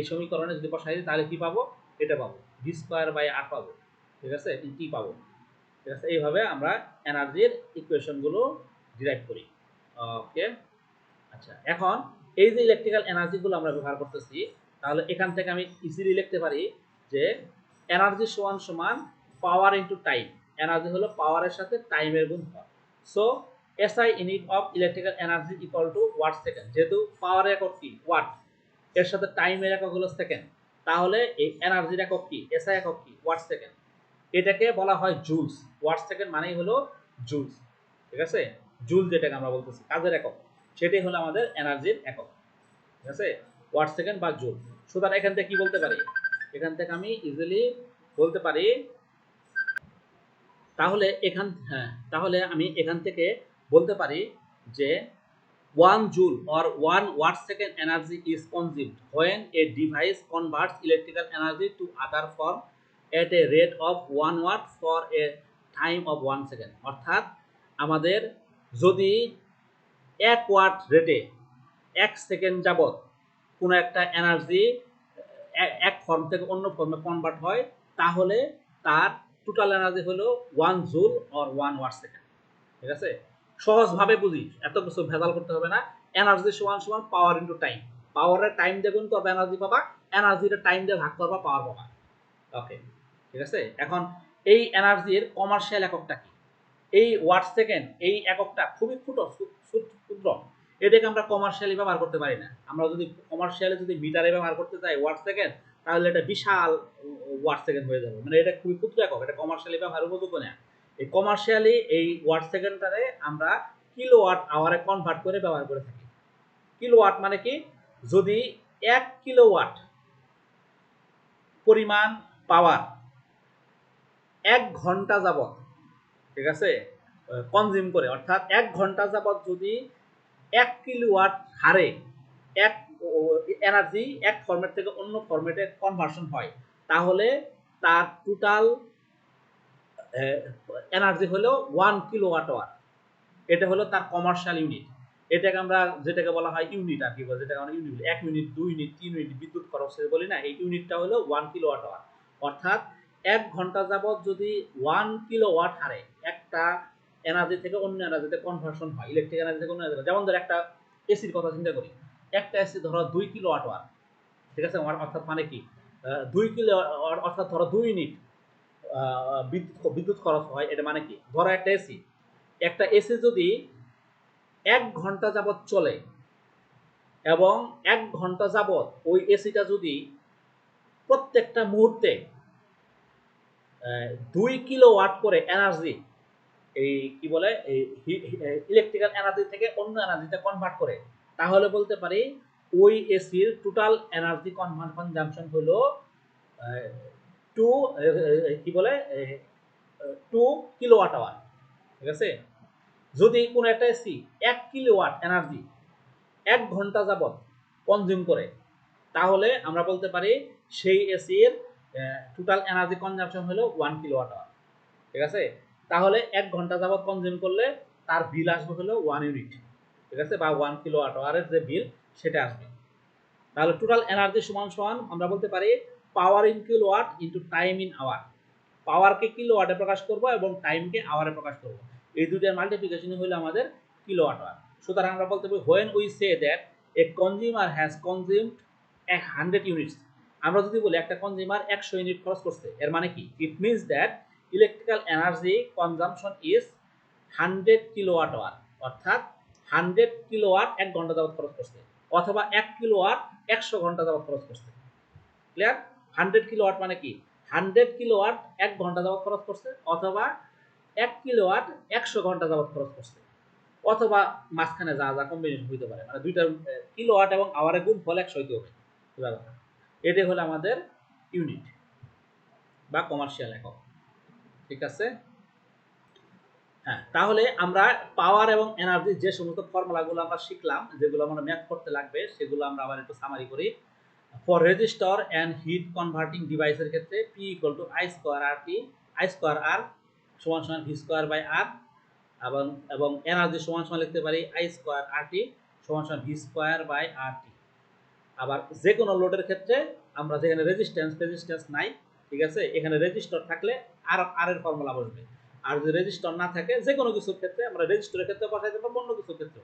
সমীকরণে যদি বসাই দিই তাহলে কি পাবো? এটা পাবো, ভি স্কয়ার বাই আর পাবো। ঠিক আছে? টি পাবো। ঠিক আছে? এইভাবে আমরা এনার্জির ইকুয়েশনগুলো ডিরাইভ করি। ওকে, আচ্ছা, এখন এই যে ইলেকট্রিক্যাল এনার্জিগুলো আমরা ব্যবহার করতেছি, তাহলে এখান থেকে আমি ইজিলি লিখতে পারি যে এনার্জি সমান সমান পাওয়ার ইনটু টাইম। এনার্জি হলো পাওয়ারের সাথে টাইমের গুণফল। So SI unit of electrical energy equal to watt second. যেহেতু পাওয়ার একক কি ওয়াট, এর সাথে টাইমের একক হলো সেকেন্ড, তাহলে এই এনার্জির একক কি, SI একক কি ওয়াট সেকেন্ড। এটাকে বলা হয় জুলস। ওয়াট সেকেন্ড মানেই হলো জুলস, ঠিক আছে। জুল যেটাকে আমরা বলতেছি কাজের একক, সেটাই হলো আমাদের এনার্জির একক, ঠিক আছে, ওয়াট সেকেন্ড বা জুল। সুতরাং এখান থেকে কি বলতে পারি, এখান থেকে আমি ইজিলি বলতে পারি, তাহলে আমি এখান থেকে বলতে পারি যে 1 joule or 1 watt second energy is consumed when a device converts electrical energy to other form at a rate of 1 watt for a time of 1 second। অর্থাৎ আমাদের যদি 1 ওয়াট রেটে 1 সেকেন্ড যাবত কোনো একটা এনার্জি এক ফর্ম থেকে অন্য ফর্মে কনভার্ট হয়, তাহলে তার টোটাল এনার্জি হলো 1 জুল অর 1 ওয়াট সেকেন্ড, ঠিক আছে। সহজভাবে বুঝি, এত কিছু ভেজাল করতে হবে না। এনার্জি সমান সমান পাওয়ার ইনটু টাইম, পাওয়ারের টাইম দিয়ে গুণ করবা এনার্জি পাবা, এনার্জির টাইম দিয়ে ভাগ করবা পাওয়ার পাবা। ওকে, ঠিক আছে। এখন এই এনার্জির কমার্শিয়াল এককটা কি, এই ওয়াট সেকেন্ড এই এককটা খুবই ক্ষুদ্র, এটাকে আমরা কমার্শিয়ালি ব্যবহার করতে পারি না। আমরা যদি কমার্শিয়ালি যদি মিটারে ব্যবহার করতে চাই ওয়াট সেকেন্ড, তাহলে এটা বিশাল ওয়াট সেকেন্ড হয়ে যাবে, মানে এটা খুবই ক্ষুদ্র একক, এটা কমার্শিয়ালি ব্যবহার উপযোগ্য না। এই কমার্শিয়ালি এই ওয়াট সেকেন্ডটারে আমরা কিলোওয়াট আওয়ারে কনভার্ট করে ব্যবহার করে থাকি। কিলোওয়াট মানে কি, যদি 1 কিলোওয়াট পরিমাণ পাওয়ার 1 ঘন্টা যাবত, ঠিক আছে, কনজিউম করে, অর্থাৎ 1 ঘন্টা যাবত যদি 1 কিলোওয়াট হারে এক এনার্জি এক ফরম্যাট থেকে অন্য ফরম্যাটে কনভার্সন হয়, তাহলে তার টোটাল এনার্জি হলো 1 কিলোওয়াট আওয়ার। এটা হলো তার কমার্শিয়াল ইউনিট। এটাকে আমরা যেটাকে বলা হয় ইউনিট আর কি, যেটাকে আমরা ইউনিট, 1 ইউনিট 2 ইউনিট 3 ইউনিট বিদ্যুৎ খরচে বলি না, এই ইউনিটটা হলো 1 কিলোওয়াট আওয়ার। অর্থাৎ 1 ঘন্টা যাবত যদি 1 কিলোওয়াট হারে একটা এনার্জি থেকে অন্য এনার্জিতে কনভার্সন হয়, ইলেকট্রিক এনার্জি থেকে অন্য এনার্জি, যেমন ধর একটা এসির কথা চিন্তা করি, একটা এসি ধরো 2 কিলোওয়াট আওয়ার, ঠিক আছে। অর্থাৎ মানে কি, 2 কিলো অর্থাৎ ধরো 2 ইউনিট বিদ্যুৎ খরচ হয়। এটা মানে কি, ধরো একটা এসি যদি 1 ঘন্টা যাবত চলে এবং 1 ঘন্টা যাবত ওই এসিটা যদি প্রত্যেকটা মুহূর্তে 2 কিলোওয়াট করে এনার্জি, এই কি বলে, এই ইলেকট্রিক্যাল এনার্জি থেকে অন্য এনার্জিতে কনভার্ট করে, তাহলে বলতে পারি ওই এসির টোটাল এনার্জি কনজাম্পশন হলো 2 কি বলে 2 কিলোওয়াট আওয়ার, ঠিক আছে। যদি কোনো একটা এসি 1 কিলোওয়াট এনার্জি 1 ঘন্টা যাবত কনজিউম করে, তাহলে আমরা বলতে পারি সেই এসির টোটাল এনার্জি কনজাম্পশন হলো 1 কিলোওয়াট আওয়ার, ঠিক আছে। তাহলে 1 ঘন্টা যাবত কনজিউম করলে তার বিল আসবে হলো 1 ইউনিট, ঠিক আছে, বা 1 কিলোওয়াট আওয়ারের যে বিল সেটা আসবে। তাহলে টোটাল এনার্জি সমান সমান আমরা বলতে পারি power in kilowatt into time in hour. পাওয়ারকে কিলোওয়াটে প্রকাশ করব এবং টাইমকে আওয়ারে প্রকাশ করব, এই দুইটার মাল্টিপ্লিকেশন হলো আমাদের কিলোওয়াট আওয়ার। সুতরাং আমরা বলতে পারি when we say that a consumer has consumed 100 units, আমরা যদি বলি একটা কনজিউমার 100 ইউনিট খরচ করছে, এর মানে কি, it means that electrical energy consumption is 100 kilowatt hour, অর্থাৎ 100 কিলোওয়াট 1 ঘন্টা যাবত খরচ করছে, অথবা 1 কিলোওয়াট 100 ঘন্টা যাবত খরচ করছে। ক্লিয়ার? 100 কিলোওয়াট মানে কি, 100 কিলোওয়াট 1 ঘন্টা যাবত খরচ করছে, অথবা 1 কিলোওয়াট 100 ঘন্টা যাবত খরচ করছে, অথবা মাঝখানে যা যা কম্বিনেশন হইতে পারে, মানে দুইটার কিলোওয়াট এবং আওয়ারের গুণফল 100 হইতে হবে। এটাই হলো আমাদের ইউনিট বা কমার্শিয়াল একক, ঠিক আছে। হ্যাঁ, তাহলে আমরা পাওয়ার এবং এনার্জি যে সমস্ত ফর্মুলাগুলো আমরা শিখলাম, যেগুলো আমরা ম্যাথ করতে লাগবে, সেগুলো আমরা আবার একটু সামারি করি। For resistor and heat converting ডিভাইসের ক্ষেত্রে P equal to I square R T, I square R সমান সমান ভি স্কোয়ার বাই আর, এবং এনার্জি সমান সমান লিখতে পারি আই স্কোয়ার আর টি সমান সমান ভি স্কোয়ার বাই আর টি। আবার যে কোনো লোডের ক্ষেত্রে আমরা যেখানে রেজিস্ট্যান্স নাই, ঠিক আছে, এখানে রেজিস্টর থাকলে আর এর ফর্মুলা বসবে। আর যদি রেজিস্টর না থাকে, যে কোনো কিছুর ক্ষেত্রে আমরা রেজিস্টরের ক্ষেত্রে বসাইতে পারবো, অন্য কিছুর ক্ষেত্রে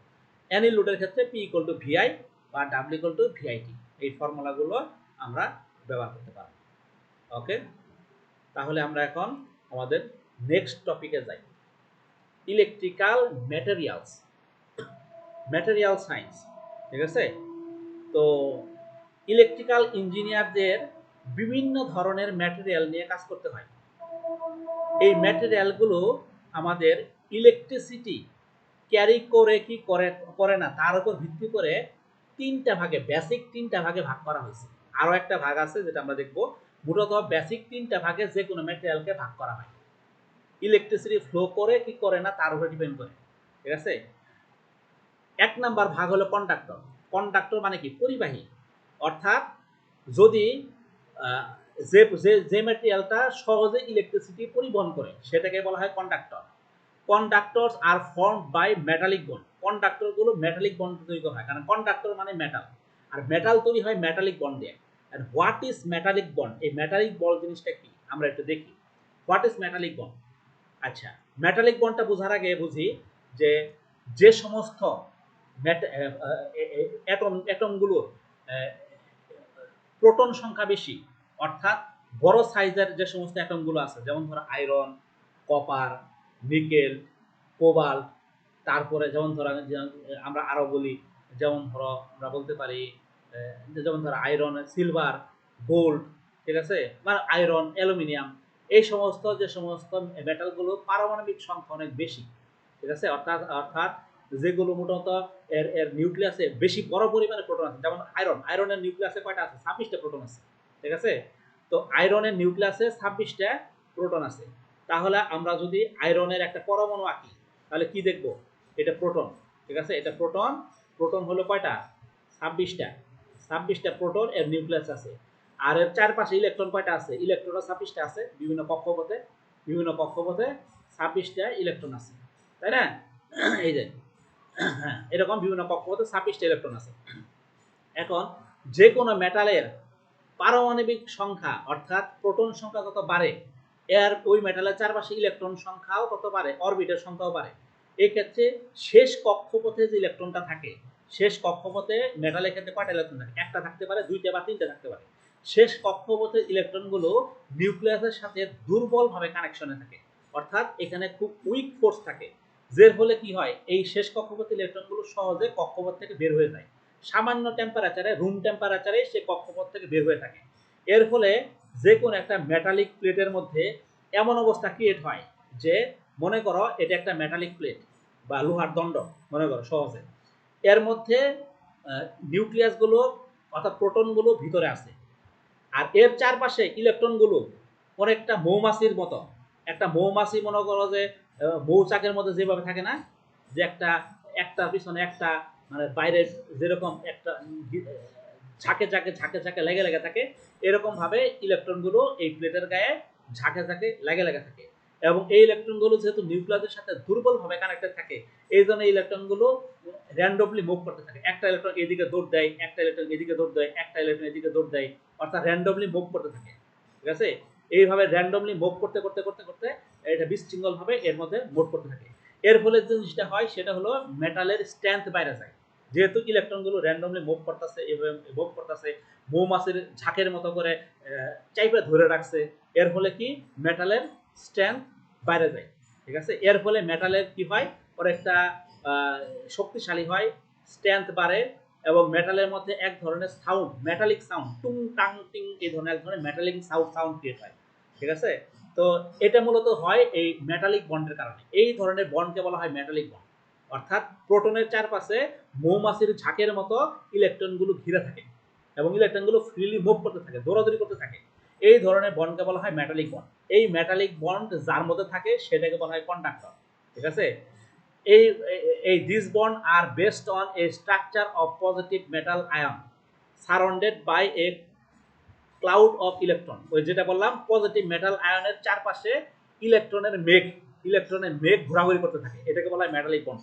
এনি লোডের ক্ষেত্রে পি ইকুয়াল টু ভিআই বা ডাব্লিউ ইকুয়াল টু ভিআইটি, এই ফর্মুলাগুলো আমরা ব্যবহার করতে পারবো। ওকে, তাহলে আমরা এখন আমাদের নেক্সট টপিকে যাই। ইলেকট্রিক্যাল ম্যাটেরিয়ালস, ম্যাটেরিয়াল সায়েন্স, ঠিক আছে। তো ইলেকট্রিক্যাল ইঞ্জিনিয়ারদের বিভিন্ন ধরনের ম্যাটেরিয়াল নিয়ে কাজ করতে হয়। এই ম্যাটেরিয়ালগুলো আমাদের ইলেকট্রিসিটি ক্যারি করে কি করে করে না তার উপর ভিত্তি করে তিনটা ভাগে, বেসিক তিনটা ভাগে ভাগ করা হয়েছে। আরও একটা ভাগ আছে যেটা আমরা দেখব। মূলত বেসিক তিনটা ভাগে যে কোনো ম্যাটেরিয়ালকে ভাগ করা হয়, ইলেকট্রিসিটি ফ্লো করে কি করে না তার উপর ডিপেন্ড করে, ঠিক আছে। এক নাম্বার ভাগ হলো কন্ডাক্টর। কন্ডাক্টর মানে কি? পরিবাহী। অর্থাৎ যদি যে যে যে ম্যাটেরিয়ালটা সহজে ইলেকট্রিসিটি পরিবহন করে সেটাকে বলা হয় conductor. Conductors are formed by metallic bond. কন্ডাক্টরগুলো মেটালিক বন্ড তৈরি করা হয়, কারণ কন্ডাক্টর মানে মেটাল, আর মেটাল তৈরি হয় মেটালিক বন্ড দিয়ে। আর হোয়াট ইজ মেটালিক বন্ড? এই মেটালিক বন্ড জিনিসটা কি আমরা একটু দেখি। What is metallic bond? আচ্ছা, মেটালিক বন্ডটা বোঝার আগে বুঝি যে যে সমস্ত অ্যাটমগুলোর প্রোটন সংখ্যা বেশি, অর্থাৎ বড় সাইজের যে সমস্ত অ্যাটমগুলো আছে, যেমন ধরো আয়রন, কপার, নিকেল, কোবাল্ট, তারপরে যেমন ধরো আমরা আরো বলি, যেমন ধরো আমরা বলতে পারি যেমন ধরো আয়রন, সিলভার, গোল্ড, ঠিক আছে, মানে আয়রন, অ্যালুমিনিয়াম, এই সমস্ত যে সমস্ত মেটালগুলো পারমাণবিক সংখ্যা অনেক বেশি, ঠিক আছে। অর্থাৎ অর্থাৎ যেগুলো মূলত এর এর নিউক্লিয়াসে বেশি বড় পরিমাণে প্রোটন আছে, যেমন আয়রন, আয়রনের নিউক্লিয়াসে কয়টা আছে? 26টা প্রোটন আছে, ঠিক আছে। তো আয়রনের নিউক্লিয়াসে 26টা প্রোটন আছে। তাহলে আমরা যদি আয়রনের একটা পরমাণু আঁকি তাহলে কি দেখব? এটা প্রোটন, ঠিক আছে, এটা প্রোটন। প্রোটন হলো কয়টা? 26টা। 26টা প্রোটন এর নিউক্লিয়াস আছে। আর এর চারপাশে ইলেকট্রন কয়টা আছে? ইলেকট্রনও 26টা আছে, বিভিন্ন কক্ষপথে, বিভিন্ন কক্ষপথে 26টা ইলেকট্রন আছে, তাই না? এই যে হ্যাঁ, এরকম বিভিন্ন কক্ষপথে 26টা ইলেকট্রন আছে। এখন যে কোনো মেটালের পারমাণবিক সংখ্যা অর্থাৎ প্রোটন সংখ্যা যত বাড়ে, এর ওই মেটালের চারপাশে ইলেকট্রন সংখ্যাও কত বাড়ে? অরবিটের সংখ্যাও বাড়ে। এই ক্ষেত্রে শেষ কক্ষপথে যে ইলেকট্রনটা থাকে, শেষ কক্ষপথে মেটালের ক্ষেত্রে কয়টা ইলেকট্রন থাকে? একটা থাকতে পারে, দুইটা বা তিনটা থাকতে পারে। শেষ কক্ষপথের ইলেকট্রনগুলো নিউক্লিয়াসের সাথে দুর্বলভাবে কানেকশনে থাকে, অর্থাৎ এখানে খুব উইক ফোর্স থাকে, যার ফলে কি হয়? এই শেষ কক্ষপথের ইলেকট্রনগুলো সহজে কক্ষপথ থেকে বের হয়ে যায়। সামান্য টেম্পারেচারে, রুম টেম্পারেচারে সে কক্ষপথ থেকে বের হয়ে থাকে। এর ফলে যে কোনো একটা মেটালিক প্লেটের মধ্যে এমন অবস্থা ক্রিয়েট হয় যে, মনে করো এটা একটা মেটালিক প্লেট বা লোহার দণ্ড, মনে করো সহজে, এর মধ্যে নিউক্লিয়াসগুলো অর্থাৎ প্রোটনগুলো ভিতরে আছে, আর এর চারপাশে ইলেকট্রনগুলো অনেকটা মৌমাছির মতো। একটা মৌমাছি মনে করো যে মৌচাকের মধ্যে যেভাবে থাকে না, যে একটা একটার পিছনে একটা, মানে বাইরে যেরকম একটা ঝাঁকে ঝাঁকে ঝাঁকে ঝাঁকে লেগে লেগে থাকে, এরকম ভাবে ইলেকট্রনগুলো এই প্লেটের গায়ে ঝাঁকে ঝাঁকে লেগে লেগে থাকে। এবং এই ইলেকট্রনগুলো যেহেতু নিউক্লিয়াসের সাথে দুর্বলভাবে কানেক্টেড থাকে, এই জন্য ইলেকট্রনগুলো র্যান্ডমলি মুভ করতে থাকে। একটা ইলেকট্রন এদিকে দৌড় দেয়, একটা ইলেকট্রন এদিকে দৌড় দেয়, একটা ইলেকট্রন এদিকে দৌড় দেয়, অর্থাৎ র্যান্ডমলি মুভ করতে থাকে, ঠিক আছে। এইভাবে র্যান্ডমলি মুভ করতে করতে করতে করতে এটা বিশৃঙ্খলভাবে এর মধ্যে মুভ করতে থাকে। এর ফলে যে জিনিসটা হয় সেটা হলো মেটালের স্ট্রেংথ বাইরে যায়। যেহেতু ইলেকট্রনগুলো র্যান্ডমলি মুভ করতেছে, এভাবে মুভ করতেছে, মৌমাছির ঝাঁকের মতো করে চাইপে ধরে রাখছে, এর ফলে কি? মেটালের স্ট্রেংথ বাইরে যায়, ঠিক আছে। এর ফলে মেটালের কি হয়? ওর একটা শক্তিশালী হয়, স্ট্রেংথ বাড়ে, এবং মেটালের মধ্যে এক ধরনের সাউন্ড, মেটালিক সাউন্ড, টুং টাং টিং, এই ধরনের এক ধরনের মেটালিক সাউন্ড ক্রিয়েট হয়, ঠিক আছে। তো এটা মূলত হয় এই মেটালিক বন্ডের কারণে। এই ধরনের বন্ডকে বলা হয় মেটালিক বন্ড, অর্থাৎ প্রোটনের চারপাশে মৌমাছির ঝাঁকের মতো ইলেকট্রনগুলো ঘিরে থাকে এবং ইলেকট্রনগুলো ফ্রিলি মুভ করতে থাকে, দৌড়াদৌড়ি করতে থাকে। এই ধরনের বন্ডকে বলা হয় মেটালিক বন্ড। এই মেটালিক বন্ড যার মধ্যে থাকে সেটাকে বলা হয় কন্ডাক্টর, ঠিক আছে। এই this bond are based on a structure of positive metal ion surrounded by a cloud of electron. ওই যেটা বললাম, পজিটিভ মেটাল আয়নের চারপাশে ইলেকট্রনের মেঘ ঘোরাঘুরি করতে থাকে, এটাকে বলা হয় metallic bond.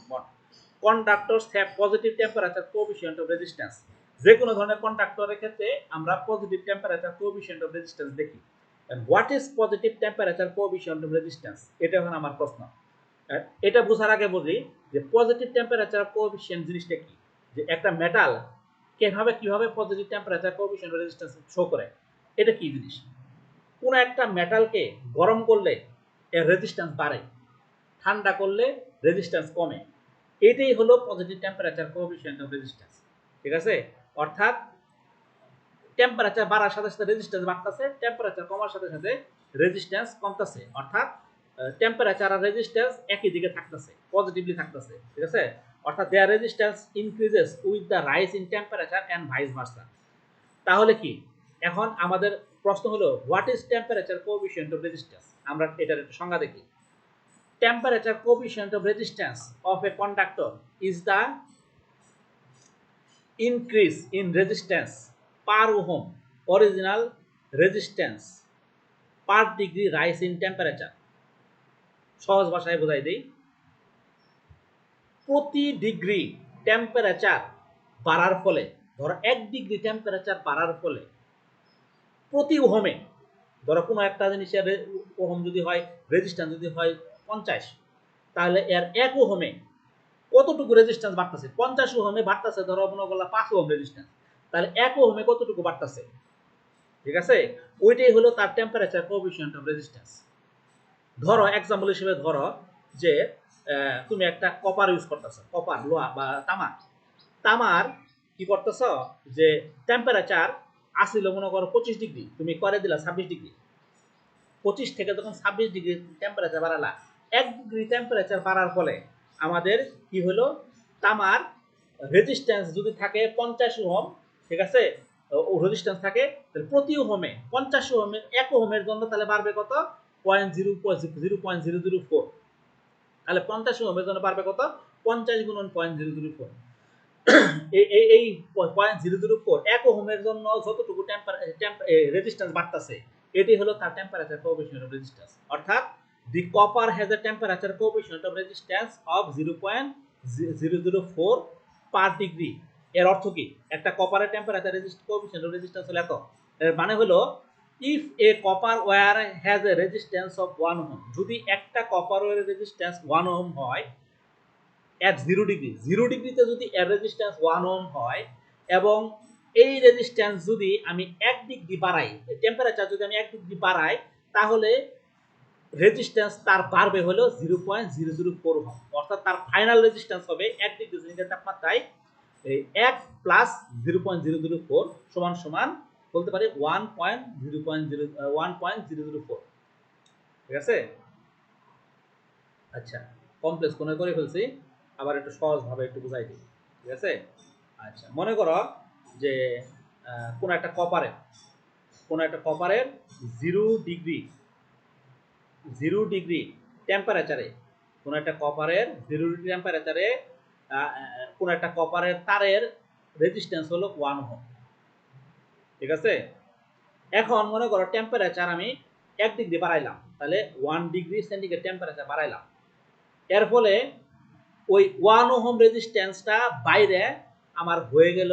Conductors have positive temperature coefficient of resistance. যে কোনো ধরনের কন্ডাক্টরের ক্ষেত্রে আমরা positive temperature coefficient of resistance দেখি। What is positive temperature coefficient of resistance? এটা এখন আমার প্রশ্ন। এটা বোঝার আগে বুঝি যে পজিটিভ টেম্পারেচার কোএফিসিয়েন্ট জিনিসটা কি, যে একটা মেটাল কিভাবে positive temperature coefficient resistance show করে, এটা কি জিনিস? কোন একটা মেটালকে গরম করলে এর রেজিস্ট্যান্স বাড়ে, ঠান্ডা করলে রেজিস্ট্যান্স কমে। এটাই হলো positive temperature coefficient of resistance. ঠিক আছে, অর্থাৎ টেম্পারেচার বাড়ার সাথে সাথে রেজিস্ট্যান্স বাড়তেছে, টেম্পারেচার কমার সাথে সাথে রেজিস্ট্যান্স কমতেছে, অর্থাৎ টেম্পারেচার আর রেজিস্ট্যান্স একই দিকে থাকতেছে, পজিটিভলি থাকতেছে। ঠিক আছে, অর্থাৎ their resistance increases with the rise in temperature and vice versa. তাহলে কি এখন আমাদের প্রশ্ন হলো what is temperature coefficient of resistance. আমরা এটার একটু সংজ্ঞা দেখি। Temperature coefficient of resistance of a conductor is the increase in resistance per ohm original resistance per degree rise in temperature। সহজ ভাষায় বোঝাই দেই, প্রতি ডিগ্রি টেম্পারেচার বাড়ার ফলে, ধরো 1 ডিগ্রি টেম্পারেচার বাড়ার ফলে প্রতি ওহমে, ধরো কোনো একটা জিনিসের ওহম যদি হয়, রেজিস্ট্যান্স যদি হয় 50, তাহলে এর 1 ওহমে কতটুকু রেজিস্ট্যান্স বাড়তেছে। 50 ওহমে বাড়তেছে ধরো মনে করলাম 5 ওহম রেজিস্ট্যান্স, তাহলে 1 ওহমে কতটুকু বাড়তেছে। ঠিক আছে, ওইটাই হলো তার টেম্পারেচার কোএফিসিয়েন্ট অফ রেজিস্ট্যান্স। ধরো এক্সাম্পল হিসেবে ধরো যে তুমি একটা কপার ইউজ করতেছ, কপার লোহা বা তামার কি করতেছ যে টেম্পারেচার আসিল মনে করো 25 ডিগ্রি, তুমি করে দিলা 26 ডিগ্রি। 25 থেকে যখন 26 ডিগ্রি টেম্পারেচার বাড়ালা, 1 ডিগ্রি টেম্পারেচার বাড়ার ফলে আমাদের কি হলো, তামার রেজিস্ট্যান্স যদি থাকে 50 ওহম, ঠিক আছে, রেজিস্ট্যান্স থাকে, তাহলে প্রতি ওহমে 50 ওহমে 1 ওহমের জন্য তাহলে বাড়বে কত, 0.004। তাহলে 50 ওহমের জন্য বাড়বে কত, 50 গুণন 0.004। এই 0.004 1 ওহমের জন্য যতটুকু রেজিস্ট্যান্স বাড়তেছে, এটি হলো তার টেম্পারেচার কোএফিসিয়েন্ট অফ রেজিস্ট্যান্স। অর্থাৎ the copper has a temperature coefficient of resistance of 0.004 per degree. এর অর্থ কি, একটা কপারের টেম্পারেচার কোএফিসিয়েন্ট অফ রেজিস্ট্যান্স হলো এত। এর মানে হলো if a copper wire has a resistance of 1 ohm, যদি একটা কপার ওয়্যারের রেজিস্ট্যান্স 1 ওহম হয় at 0 ডিগ্রি, 0 ডিগ্রিতে যদি এর রেজিস্ট্যান্স 1 ওহম হয়, এবং এই রেজিস্ট্যান্স যদি আমি 1 ডিগ্রি বাড়াই, টেম্পারেচার যদি আমি 1 ডিগ্রি বাড়াই, তাহলে রেজিস্ট্যান্স তার বাড়বে হলো 0.004 ওহম। অর্থাৎ তার ফাইনাল রেজিস্ট্যান্স হবে 1 ডিগ্রি সেন্টিগ্রেড তাপমাত্রায় 1 প্লাস 0.004 সমান সমান বলতে পারি 1.004। ঠিক আছে, আচ্ছা কমপ্লেক্স কোণে করে ফেলছি, আবার একটু সহজভাবে একটু বুঝাই দিই। ঠিক আছে, আচ্ছা মনে করো যে কোনো একটা কপারের 0 ডিগ্রি টেম্পারেচারে, কোনো একটা কপারের 0 ডিগ্রি টেম্পারেচারে কোনো একটা কপারের তারের রেজিস্ট্যান্স হলো 1 ওহম। ঠিক আছে, এখন মনে করো টেম্পারেচার আমি 1 ডিগ্রি বাড়াইলাম, তাহলে 1 ডিগ্রি সেন্টিগ্রেড টেম্পারেচার বাড়াইলাম, এর ফলে ওই 1 ওহম রেজিস্ট্যান্সটা বাইরে আমার হয়ে গেল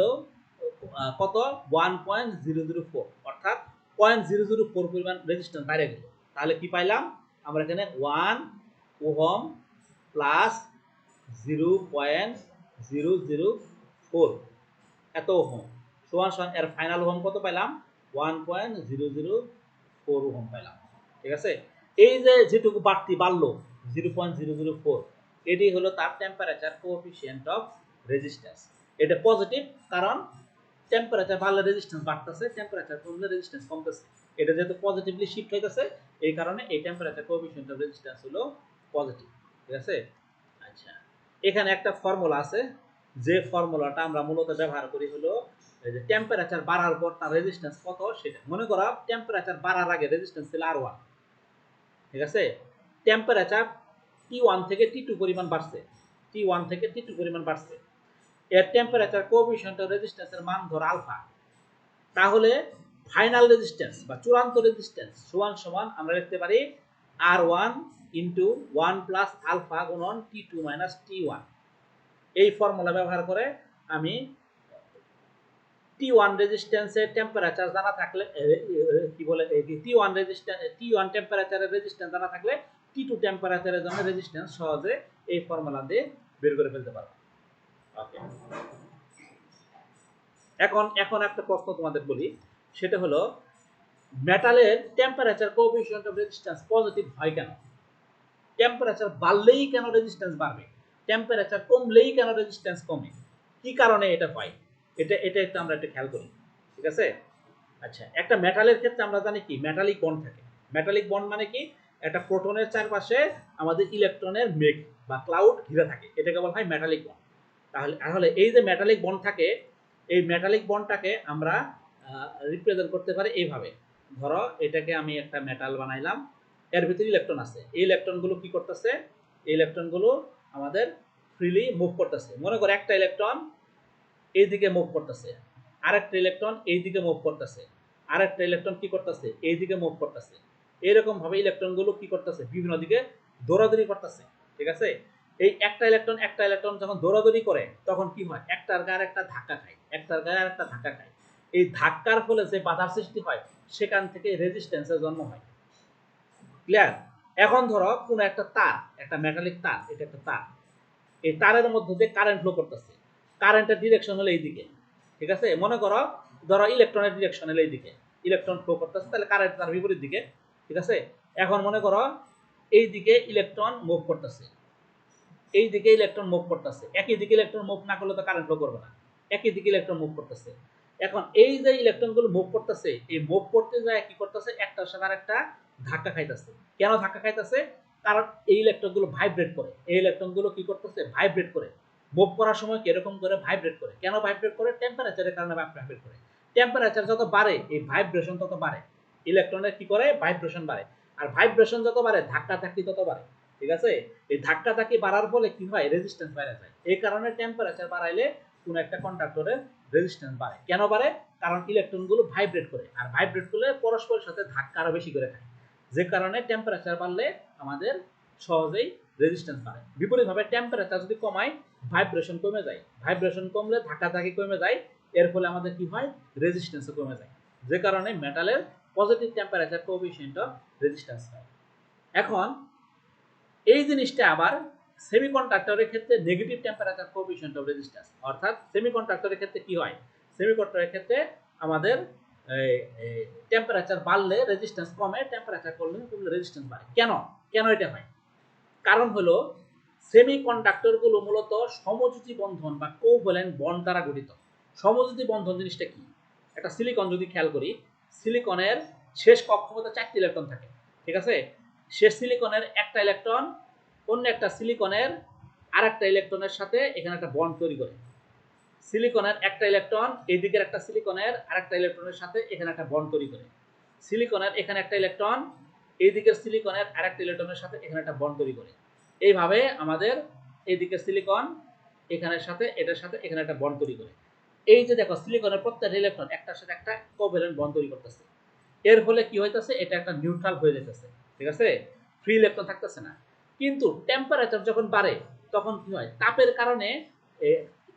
কত, 1.004, অর্থাৎ 0.004 পরিমাণ রেজিস্ট্যান্স বাইরে গেল। তাহলে কি পাইলাম আমরা এখানে 1 ওহম প্লাস 0.004 এত ওহম সমান সমান এর ফাইনাল ওহম কত পাইলাম, 1.004 ওহম পাইলাম। ঠিক আছে, এই যে যেটুকু বাড়তি বাড়লো 0.004, এটি হলো তার টেম্পারেচার কোএফিসিয়েন্ট অফ রেজিস্ট্যান্স। এটা পজিটিভ, কারণ টেম্পারেচার বাড়লে রেজিস্ট্যান্স বাড়তেছে, টেম্পারেচার কমলে রেজিস্ট্যান্স কমতেছে। এটা যেহেতু পজিটিভলি শিফট হইতেছে, এই কারণে এই টেম্পারেচার কোএফিসিয়েন্ট অফ রেজিস্ট্যান্স হলো পজিটিভ। ঠিক আছে, আচ্ছা এখানে একটা ফর্মুলা আছে, যে ফর্মুলাটা আমরা মূলত ব্যবহার করি হলো এই যে টেম্পারেচার বাড়ার পর তার রেজিস্ট্যান্স কত সেটা। মনে করো টেম্পারেচার বাড়ার আগে রেজিস্ট্যান্স ছিল R1। ঠিক আছে, টেম্পারেচার T1 থেকে T2 পরিমাণ বাড়ছে, T1 থেকে T2 পরিমাণ বাড়ছে, এর টেম্পারেচার কোএফিসিয়েন্ট অফ রেজিস্ট্যান্সের মান ধর আলফা, তাহলে ফাইনাল রেজিস্ট্যান্স বা চূড়ান্ত রেজিস্ট্যান্স সমান সমান আমরা লিখতে পারি R1 ইনটু 1 প্লাস আলফা গুণন T2 মাইনাস T1। এই ফর্মুলা ব্যবহার করে আমি T1 রেজিস্ট্যান্সের টেম্পারেচার জানা থাকলে কি বলে T1 রেজিস্ট্যান্স, T1 টেম্পারেচারের রেজিস্ট্যান্স জানা থাকলে T2 টেম্পারেচারের জন্য রেজিস্ট্যান্স সহজে এই ফর্মুলা দিয়ে বের করে ফেলতে পারবো। ওকে, এখন একটা প্রশ্ন তোমাদের বলি, সেটা হলো মেটালের temperature coefficient of resistance positive হয় কেন? টেম্পারেচার বাড়লেই কেন রেজিস্ট্যান্স বাড়বে, টেম্পারেচার কমলেই কেন রেজিস্ট্যান্স কমে, কি কারণে এটা হয়, এটা একটু আমরা একটু খেয়াল করি। ঠিক আছে? আচ্ছা, একটা মেটালের ক্ষেত্রে আমরা জানি কি মেটালিক বন্ড থাকে। মেটালিক বন্ড মানে কি, একটা প্রোটনের চারপাশে আমাদের ইলেকট্রনের মেঘ বা ক্লাউড ঘিরে থাকে, এটাকে বলা হয় মেটালিক বন্ড। তাহলে এই যে মেটালিক বন্ড থাকে, এই মেটালিক বন্ডটাকে আমরা রিপ্রেজেন্ট করতে পারি এইভাবে। ধরো এটাকে আমি একটা মেটাল বানাইলাম, এর ভিতরে ইলেকট্রন আছে, এই ইলেকট্রনগুলো কি করতেছে, এই ইলেকট্রনগুলো আমাদের ফ্রিলি মুভ করতেছে। মনে করো একটা ইলেকট্রন এইদিকে মুভ করতেছে, আরেকটা ইলেকট্রন এইদিকে মুভ করতেছে, আরেকটা ইলেকট্রন কি করতেছে এইদিকে মুভ করতেছে। এরকম ভাবে ইলেকট্রনগুলো কি করতেছে বিভিন্ন দিকে দৌড়াদৌড়ি করতেছে। ঠিক আছে? এই একটা ইলেকট্রন যখন দৌড়াদৌড়ি করে তখন কি হয়, একটার গায়ে একটা ধাক্কা খায়, একটার গায়ে একটা ধাক্কা খায়। এই ধাক্কার ফলে যে বাধার সৃষ্টি হয় সেখান থেকে রেজিস্ট্যান্সের জন্ম হয়। ক্লিয়ার? এখন ধরো কোনো একটা তার, একটা মেটালিক তার, এটা একটা তার, এই তারের মধ্যে দিয়ে কারেন্ট ফ্লো করতেছে, কারেন্টের ডিরেকশন হলো এইদিকে। ঠিক আছে? মনে করো ধরো ইলেকট্রনের ডিরেকশন হলো এইদিকে, ইলেকট্রন ফ্লো করতেছে, তাহলে কারেন্ট তার বিপরীত দিকে। ঠিক আছে? এখন মনে করো এই দিকে ইলেকট্রন মুভ করতেছে, এই দিকে ইলেকট্রন মুভ করতেছে, একই দিকে ইলেকট্রন মুভ না করলে তো কারেন্ট ফ্লো করবে না, একই দিকে ইলেকট্রন মুভ করতেছে। এখন এই যে ইলেকট্রনগুলো মুভ করতেছে, এই মুভ করতে যায় কি করতেছে, একটার সাথে আরেকটা ধাক্কা খাইতেছে। কেন ধাক্কা খাইতেছে? কারণ এই ইলেকট্রনগুলো ভাইব্রেট করে, এই ইলেকট্রনগুলো কি করতেছে, ভাইব্রেট করে। মুভ করার সময় কিরকম করে ভাইব্রেট করে, কেন ভাইব্রেট করে, টেম্পারেচারের কারণে ভাইব্রেট করে। টেম্পারেচার যত বাড়ে এই ভাইব্রেশন তত বাড়ে, ইলেকট্রনের কি করে, ভাইব্রেশন বাড়ে, আর ভাইব্রেশন যত বাড়ে ধাক্কা ধাক্কি তত বাড়ে। ঠিক আছে? এই ধাক্কা ধাক্কি বাড়ার ফলে কি হয়, রেজিস্ট্যান্স বেড়ে যায়। এই কারণে টেম্পারেচার বাড়াইলে কোন একটা কন্ডাক্টরের রেজিস্ট্যান্স বাড়ে। কেন বাড়ে? কারণ ইলেকট্রনগুলো ভাইব্রেট করে, আর ভাইব্রেট করলে পরস্পরের সাথে ধাক্কা আরো বেশি করে খায়, যে কারণে টেম্পারেচার বাড়লে আমাদের সহজেই রেজিস্ট্যান্স বাড়ে। বিপরীতভাবে টেম্পারেচার যদি কমায় ভাইব্রেশন কমে যায়, ভাইব্রেশন কমলে ধাক্কা ধাক্কি কমে যায়, এর ফলে আমাদের কি হয়, রেজিস্ট্যান্সও কমে যায়, যে কারণে মেটালের positive temperature coefficient of resistance হয়। এখন এই জিনিসটা আবার সেমিকন্ডাক্টরের ক্ষেত্রে negative temperature coefficient of resistance, অর্থাৎ সেমিকন্ডাক্টরের ক্ষেত্রে কি হয়, সেমিকন্ডাক্টরের ক্ষেত্রে আমাদের টেম্পারেচার বাড়লে রেজিস্ট্যান্স কমে, টেম্পারেচার কমলে রেজিস্ট্যান্স বাড়ে। কেন কেন এটা হয়? কারণ হলো সেমিকন্ডাক্টরগুলো মূলত সমযোজী বন্ধন বা কোভ্যালেন্ট বন্ড দ্বারা গঠিত। সমযোজী বন্ধন জিনিসটা কি? একটা সিলিকন যদি খেয়াল করি, সিলিকনের শেষ কক্ষপথে 4টি ইলেকট্রন থাকে। ঠিক আছে? শেষ সিলিকনের একটা ইলেকট্রন অন্য একটা সিলিকনের আরেকটা ইলেকট্রনের সাথে এখানে একটা বন্ড তৈরি করে। সিলিকনের একটা ইলেকট্রন এই দিকের একটা সিলিকনের আরেকটা ইলেকট্রনের সাথে এখানে একটা বন্ড তৈরি করে। সিলিকনের এখানে একটা ইলেকট্রন এই দিকের সিলিকনের আরেকটা ইলেকট্রনের সাথে এখানে একটা বন্ড তৈরি করে। এইভাবে আমাদের এই দিকের সিলিকন এখানের সাথে এটার সাথে এখানে একটা বন্ড তৈরি করে। এই যে দেখো সিলিকনের প্রত্যেকটা ইলেকট্রন একটার সাথে একটা কোভ্যালেন্ট বন্ড তৈরি করতেছে। এর ফলে কি হইতেছে, এটা একটা নিউট্রাল হয়ে যেতেছে। ঠিক আছে? ফ্রি ইলেকট্রন থাকতেছে না। কিন্তু টেম্পারেচার যখন বাড়ে তখন কি হয়, তাপের কারণে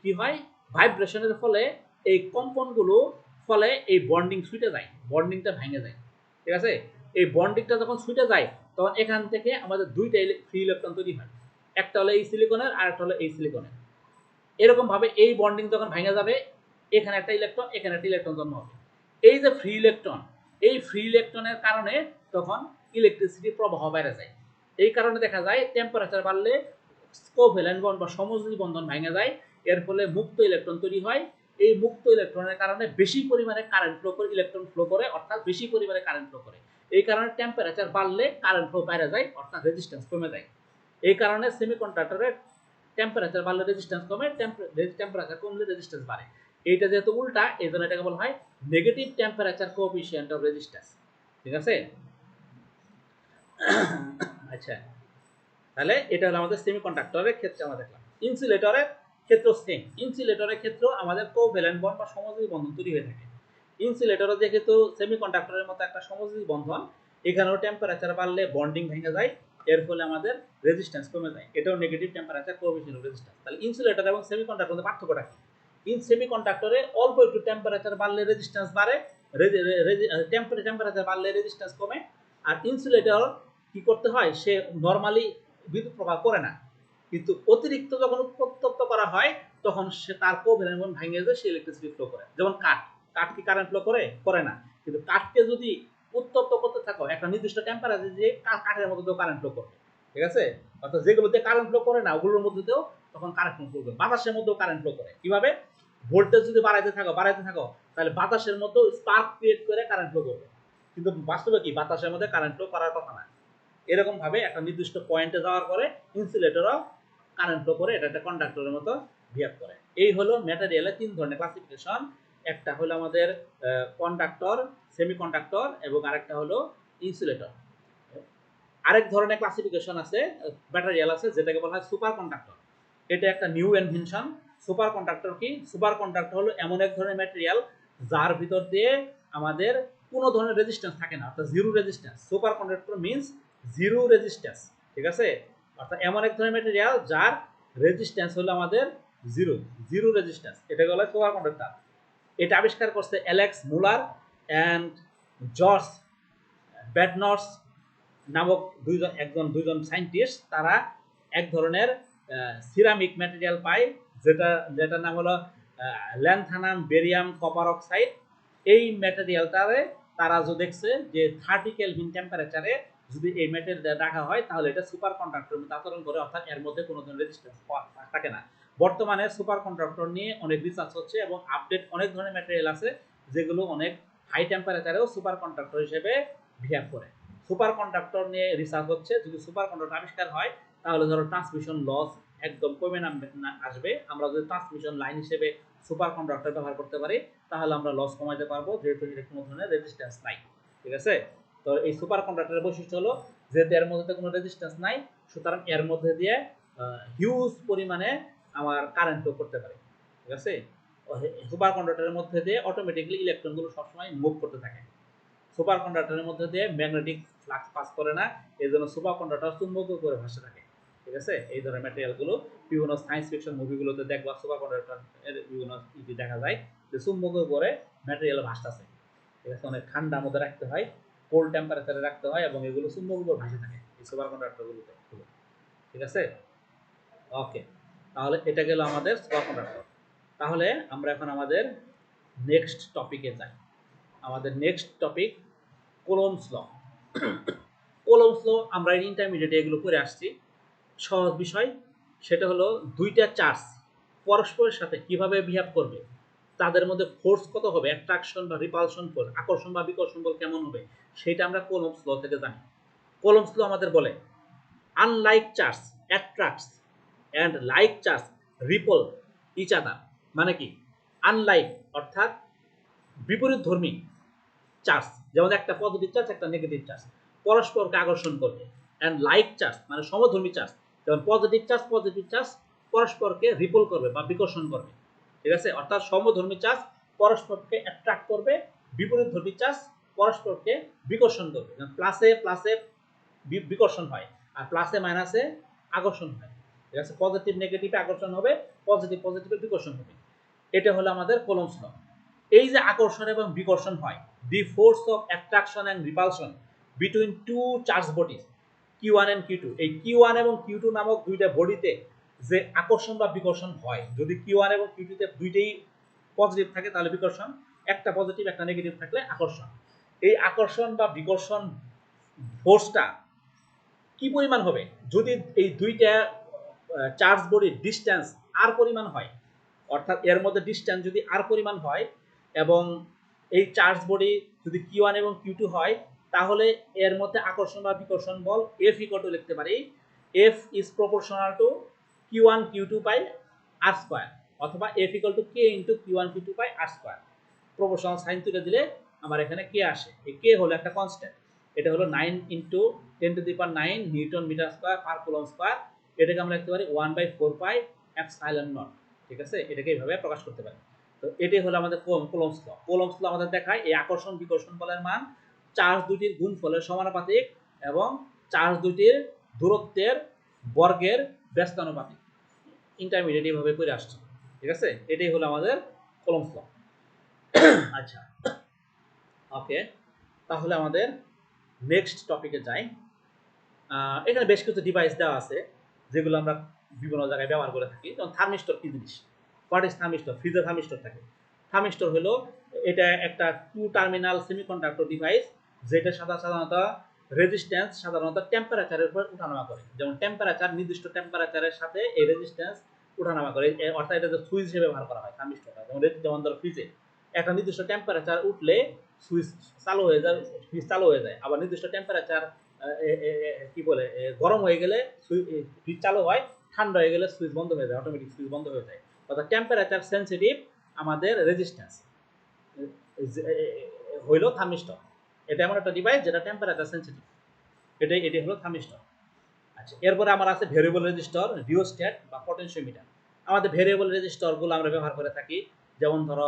কি হয়, ভাইব্রেশনের ফলে এই কম্পনগুলো ফলে এই বন্ডিং ছুটে যায়, বন্ডিংটা ভেঙে যায়। ঠিক আছে? এই বন্ডিংটা যখন ছুটে যায় তখন এখান থেকে আমাদের দুইটা ফ্রি ইলেকট্রন তৈরি হয়, একটা হলো এই সিলিকনের আর একটা হলো এই সিলিকনের। এরকম ভাবে এই বন্ডিং যখন ভেঙে যাবে, এখানে একটা ইলেকট্রন এখানে একটা ইলেকট্রন জন্ম হবে। এই যে ফ্রি ইলেকট্রন, এই ফ্রি ইলেকট্রনের কারণে তখন ইলেকট্রিসিটি প্রবাহ বেড়ে যায়। এই কারণে দেখা যায় টেম্পারেচার বাড়লে কোভ্যালেন্ট বন্ড বা সমযোজী বন্ধন ভেঙে যায়, এর ফলে মুক্ত ইলেকট্রন তৈরি হয়। এই মুক্ত ইলেকট্রনের কারণে বেশি পরিমাণে কারেন্ট ফ্লো করে, ইলেকট্রন ফ্লো করে, অর্থাৎ বেশি পরিমাণে কারেন্ট ফ্লো করে। এই কারণে টেম্পারেচার বাড়লে কারেন্ট ফ্লো বেড়ে যায়, অর্থাৎ রেজিস্ট্যান্স কমে যায়। এই কারণে সেমিকন্ডাক্টরের টেম্পারেচার বাড়লে রেজিস্ট্যান্স কমে, টেম্পারেচার কমলে রেজিস্ট্যান্স বাড়ে। এইটা যেহেতু উল্টা, এই জন্য এটাকে বলা হয় negative temperature coefficient of resistance. ঠিক আছে? আচ্ছা, তাহলে এটা হলো আমাদের সেমিকন্ডাক্টরের ক্ষেত্রে আমরা দেখলাম। ইনসুলেটরের ক্ষেত্র সেম। ইনসুলেটরের ক্ষেত্রেও আমাদের কোভ্যালেন্ট বন্ড বা সমযোজী বন্ধন তৈরি হয়ে থাকে। ইনসুলেটরও যেহেতু সেমিকন্ডাক্টরের মতো একটা সমযোজী বন্ধন, এখানেও টেম্পারেচার বাড়লে বন্ডিং ভেঙে যায়, এর ফলে আমাদের রেজিস্ট্যান্স কমে যায়। এটাও negative temperature coefficient of resistance. তাহলে ইনসুলেটর এবং সেমিকন্ডাক্টরের মধ্যে পার্থক্যটা কি? সেমিকন্ডাক্টরে অল্প একটু টেম্পারেচার বাড়লে রেজিস্ট্যান্স বাড়ে, টেম্পারেচার বাড়লে রেজিস্ট্যান্স কমে। আর ইনসুলেটর কি করতে হয়, সে নরমালি বিদ্যুৎ প্রবাহ করে না, কিন্তু অতিরিক্ত যখন উত্তপ্ত করা হয় তখন সে তার কোভ্যালেন্ট বন্ড ভেঙে যায়, সে ইলেকট্রিসিটি ফ্লো করে। যেমন কাঠ কি কারেন্ট ফ্লো করে? করে না। কিন্তু কাঠকে যদি উত্তপ্ত করতে থাকো একটা নির্দিষ্ট টেম্পারেচার দিয়ে, কাঠের মধ্যে তো কারেন্ট ফ্লো করবে। ঠিক আছে? অর্থাৎ যেগুলোতে কারেন্ট ফ্লো করে না ওগুলোর মধ্যেও তখন কারেন্ট ফ্লো করবে। বাতাসের মধ্যেও কারেন্ট ফ্লো করে। কিভাবে? ভোল্টেজ যদি বাড়াইতে থাকো তাহলে বাতাসের মধ্যেও স্পার্ক ক্রিয়েট করে কারেন্ট ফ্লো করবে। কিন্তু বাস্তবে কি বাতাসের মধ্যে কারেন্ট ফ্লো করার কথা না। এরকম ভাবে একটা নির্দিষ্ট পয়েন্টে যাওয়ার পরে ইনসুলেটরও কারেন্ট ফ্লো করে, এটা একটা কন্ডাক্টরের মতো বিহেভ করে। এই হলো ম্যাটেরিয়ালের তিন ধরনের ক্লাসিফিকেশন। একটা হলো আমাদের কন্ডাক্টর, সেমিকন্ডাক্টর এবং আরেকটা হলো ইনসুলেটর। আরেক ধরনের ক্লাসিফিকেশন আছে, ম্যাটেরিয়াল আছে যেটাকে বলা হয় সুপার কন্ডাক্টর। এটা একটা নিউ ইনভেনশন। সুপার কন্ডাক্টর কি? সুপার কন্ডাক্টর হলো এমন এক ধরনের ম্যাটেরিয়াল যার ভিতর দিয়ে আমাদের কোনো ধরনের রেজিস্ট্যান্স থাকে না, অর্থাৎ zero resistance. Super conductor means zero resistance, ঠিক আছে? অর্থাৎ এমন এক ধরনের ম্যাটেরিয়াল যার রেজিস্ট্যান্স হলো আমাদের জিরো, জিরো রেজিস্ট্যান্স, এটাকে বলা হয় সুপার কন্ডাক্টর। এটা আবিষ্কার করছে অ্যালেক্স মুলার অ্যান্ড জর্জ ব্যাডনর্স নামক দুইজন সায়েন্টিস্ট। তারা এক ধরনের সিরামিক ম্যাটেরিয়াল পায় যেটার নাম হলো ল্যান্থানাম বেরিয়াম কপার অক্সাইড। এই ম্যাটেরিয়ালটারে তারা যে দেখছে যে 30 কেলভিন টেম্পারেচারে যদি এই ম্যাটেরিয়াল রাখা হয় তাহলে এটা সুপার কন্ডাক্টরের মতো আচরণ করে, অর্থাৎ এর মধ্যে কোনো ধরনের রেজিস্ট্যান্স থাকে না। বর্তমানে সুপার কন্ডাক্টর নিয়ে অনেক রিসার্চ হচ্ছে এবং আপডেট অনেক ধরনের ম্যাটেরিয়াল আছে যেগুলো অনেক হাই টেম্পারেচারেও সুপার কন্ডাক্টর হিসেবে বিহেভ করে। সুপার কন্ডাক্টর নিয়ে রিসার্চ হচ্ছে। যদি সুপার কন্ডাক্টর আবিষ্কার হয় তাহলে ধরো ট্রান্সমিশন লস একদম কমে আসবে। আমরা যদি ট্রান্সমিশন লাইন হিসেবে সুপার কন্ডাক্টর ব্যবহার করতে পারি তাহলে আমরা লস কমাইতে পারবো, যেহেতু এটা কোনো ধরনের রেজিস্ট্যান্স নাই, ঠিক আছে? তো এই সুপার কন্ডাক্টরের বৈশিষ্ট্য হলো যেহেতু এর মধ্যে কোনো রেজিস্ট্যান্স নাই, সুতরাং এর মধ্যে দিয়ে হিউজ পরিমাণে আমার কারেন্ট ফ্লো করতে পারে, ঠিক আছে? সুপার কন্ডাক্টরের মধ্যে দিয়ে অটোমেটিক্যালি ইলেকট্রনগুলো সবসময় মুভ করতে থাকে। সুপার কন্ডাক্টরের মধ্যে দিয়ে ম্যাগনেটিক ফ্লাক্স পাস করে না, এই জন্য সুপার কন্ডাক্টর চুম্বকীয় করে ভাসে থাকে, ঠিক আছে? এই ধরনের ম্যাটেরিয়ালগুলো বিভিন্ন সায়েন্স ফিকশন মুভিগুলোতে দেখবা সুপার কন্ডাক্টর এর বিভিন্ন ইতি দেখা যায় যে চুম্বকীয় করে ম্যাটেরিয়াল ভাসতেছে, ঠিক আছে? অনেক ঠান্ডার মধ্যে রাখতে হয়, কোল্ড টেম্পারেচারে রাখতে হয় এবং এগুলো চুম্বকীয় করে ভাসে থাকে এই সুপার কন্ডাক্টরগুলোতে, ঠিক আছে? ওকে, তাহলে এটা গেল আমাদের সুপার কন্ডাক্টর। তাহলে আমরা এখন আমাদের নেক্সট টপিকে যাই। আমাদের নেক্সট টপিক কোলম্বস ল। কোলম্বস ল আমরা ইন্টারমিডিয়েটে এগুলো করে আসছি, সহজ বিষয়। সেটা হলো দুইটা চার্জ পরস্পরের সাথে কিভাবে বিহেভ করবে, তাদের মধ্যে ফোর্স কত হবে, অ্যাট্রাকশন বা রিপালশন ফোর্স, আকর্ষণ বা বিকর্ষণ বল কেমন হবে, সেটা আমরা কোলম্বস ল থেকে জানি। কোলম্বস ল আমাদের বলে unlike charge attracts and like charge repel each other. মানে কি? আনলাইক অর্থাৎ বিপরীতধর্মী চার্জ, যেমন একটা পজিটিভ চার্জ একটা নেগেটিভ চার্জ পরস্পরকে আকর্ষণ করবে। অ্যান্ড লাইক চার্জ মানে সমধর্মী চার্জ, যেমন পজিটিভ চার্জ পরস্পরকে রিপল করবে বা বিকর্ষণ করবে, ঠিক আছে? অর্থাৎ সমধর্মী চার্জ পরস্পরকে অ্যাট্রাক্ট করবে, বিপরীতধর্মী চার্জ পরস্পরকে বিকর্ষণ করবে। প্লাসে প্লাসে বিকর্ষণ হয় আর প্লাসে মাইনাসে আকর্ষণ হয়, ঠিক আছে? পজিটিভ নেগেটিভে আকর্ষণ হবে, পজিটিভ পজিটিভে বিকর্ষণ হবে। এটা হলো আমাদের কোলম্বস ল। এই যে আকর্ষণ এবং বিকর্ষণ হয়, the force of attraction and repulsion between two charge bodies Q1 and Q2, এই Q1 এবং Q2 নামক দুইটা বডিতে যে আকর্ষণ বা বিকর্ষণ হয়, যদি Q1 এবং Q2 তে দুইটাই পজিটিভ থাকে তাহলে বিকর্ষণ, একটা পজিটিভ একটা নেগেটিভ থাকলে আকর্ষণ। এই আকর্ষণ বা বিকর্ষণ ফোর্সটা কি পরিমাণ হবে যদি এই দুইটা চার্জ বডির ডিস্টেন্স আর পরিমাণ হয়, অর্থাৎ এর মধ্যে ডিস্টেন্স যদি আর পরিমাণ হয় এবং এই চার্জ বডি যদি Q1 এবং Q2 হয় তাহলে এর মধ্যে আকর্ষণ বা বিকর্ষণ বল F ইকুয়াল টু লিখতে পারি F is proportional to Q1 Q2 by r square, অথবা F equal to K into Q1 Q2 by r square. Proportional sign তুলে দিলে আমার এখানে K আসে। এই K হলো একটা কনস্ট্যান্ট, এটা হলো 9 into 10 to the power 9 newton metre square per coulomb square. এটাকে আমরা লিখতে পারি 1/4 পাই এপসাইলন নট, ঠিক আছে? এটাকে এইভাবে প্রকাশ করতে পারি। তো এটাই হলো আমাদের কোলম্বস ল। কোলম্বস ল আমাদের দেখায় এই আকর্ষণ বিকর্ষণ বলের মান চার্জ দুটির গুণফলের সমানুপাতিক এবং চার্জ দুটির দূরত্বের বর্গের ব্যস্তানুপাতিক। ইন্টারমিডিয়েট এইভাবে করে আসছে, ঠিক আছে? এটাই হলো আমাদের কোলম্বস ল। আচ্ছা, ওকে, তাহলে আমাদের নেক্সট টপিকে যাই। এখানে বেশ কিছু ডিভাইস দেওয়া আছে যেগুলো আমরা বিভিন্ন জায়গায় ব্যবহার করে থাকি। যেমন থার্মিস্টর কি জিনিস? What is thermistor? ফ্রিজে থার্মিস্টর থাকে। থার্মিস্টর হলো এটা একটা টু টার্মিনাল সেমিকন্ডাক্টর ডিভাইস যেটা সাধারণত রেজিস্ট্যান্স সাধারণত টেম্পারেচারের উপর উঠানামা করে। যেমন টেম্পারেচার, নির্দিষ্ট টেম্পারেচারের সাথে এই রেজিস্ট্যান্স উঠানামা করে, অর্থাৎ এটা সুইচ হিসেবে ব্যবহার করা হয় থার্মিস্টরটা। যেমন ধরো ফ্রিজে একটা নির্দিষ্ট টেম্পারেচার উঠলে সুইচ চালু হয়ে যায়, ফ্রিজ চালু হয়ে যায়। আবার নির্দিষ্ট টেম্পারেচার কি বলে গরম হয়ে গেলে ফ্রিজ চালু হয়, ঠান্ডা হয়ে গেলে সুইচ বন্ধ হয়ে যায়, অটোমেটিক সুইচ বন্ধ হয়ে যায়। অর্থাৎ টেম্পারেচার সেন্সিটিভ আমাদের রেজিস্ট্যান্স হইল থার্মিস্টর। এটা এমন একটা ডিভাইস যেটা টেম্পারেচার সেন্সিটিভ, এটি হলো থার্মিস্টর। আচ্ছা, এরপরে আমার আছে ভেরিয়েবল রেজিস্টর, রিওস্ট্যাট বা পটেনশিওমিটার। আমাদের ভেরিয়েবল রেজিস্টরগুলো আমরা ব্যবহার করে থাকি, যেমন ধরো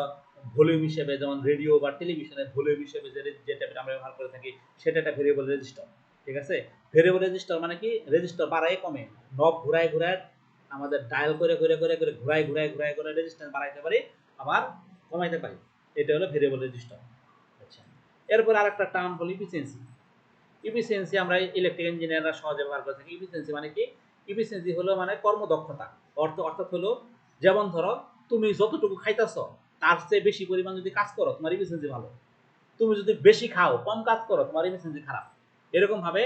ভলিউম হিসেবে, যেমন রেডিও বা টেলিভিশনের ভলিউম হিসেবে যেটা আমরা ব্যবহার করে থাকি সেটা একটা ভেরিয়েবল রেজিস্টর। ঠিক আছে, ভেরিয়েবল রেজিস্টর মানে কি, রেজিস্টর বাড়ায় কমে, নব ঘুরায় ঘুরায় আমাদের ডায়াল করে করে করে করে ঘুরায় ঘুরায় ঘুরায় করে রেজিস্ট্যান্স বাড়াইতে পারি, আবার কমাইতে পারি। এটা হলো ভেরিয়েবল রেজিস্টর। আচ্ছা, এরপর আরেকটা টার্ম হলো ইফিসিয়েন্সি। ইফিসিয়েন্সি আমরা ইলেকট্রিক ইঞ্জিনিয়াররা সহজে ব্যবহার করে থাকি। ইফিসিয়েন্সি মানে কি, ইফিসিয়েন্সি হলো মানে কর্মদক্ষতা, অর্থাৎ হলো যেমন ধরো তুমি যতটুকু খাইতেছ তার চেয়ে বেশি পরিমাণ যদি কাজ করো তোমার ইফিসিয়েন্সি ভালো, তুমি যদি বেশি খাও কম কাজ করো তোমার ইফিসিয়েন্সি খারাপ। এরকম ভাবে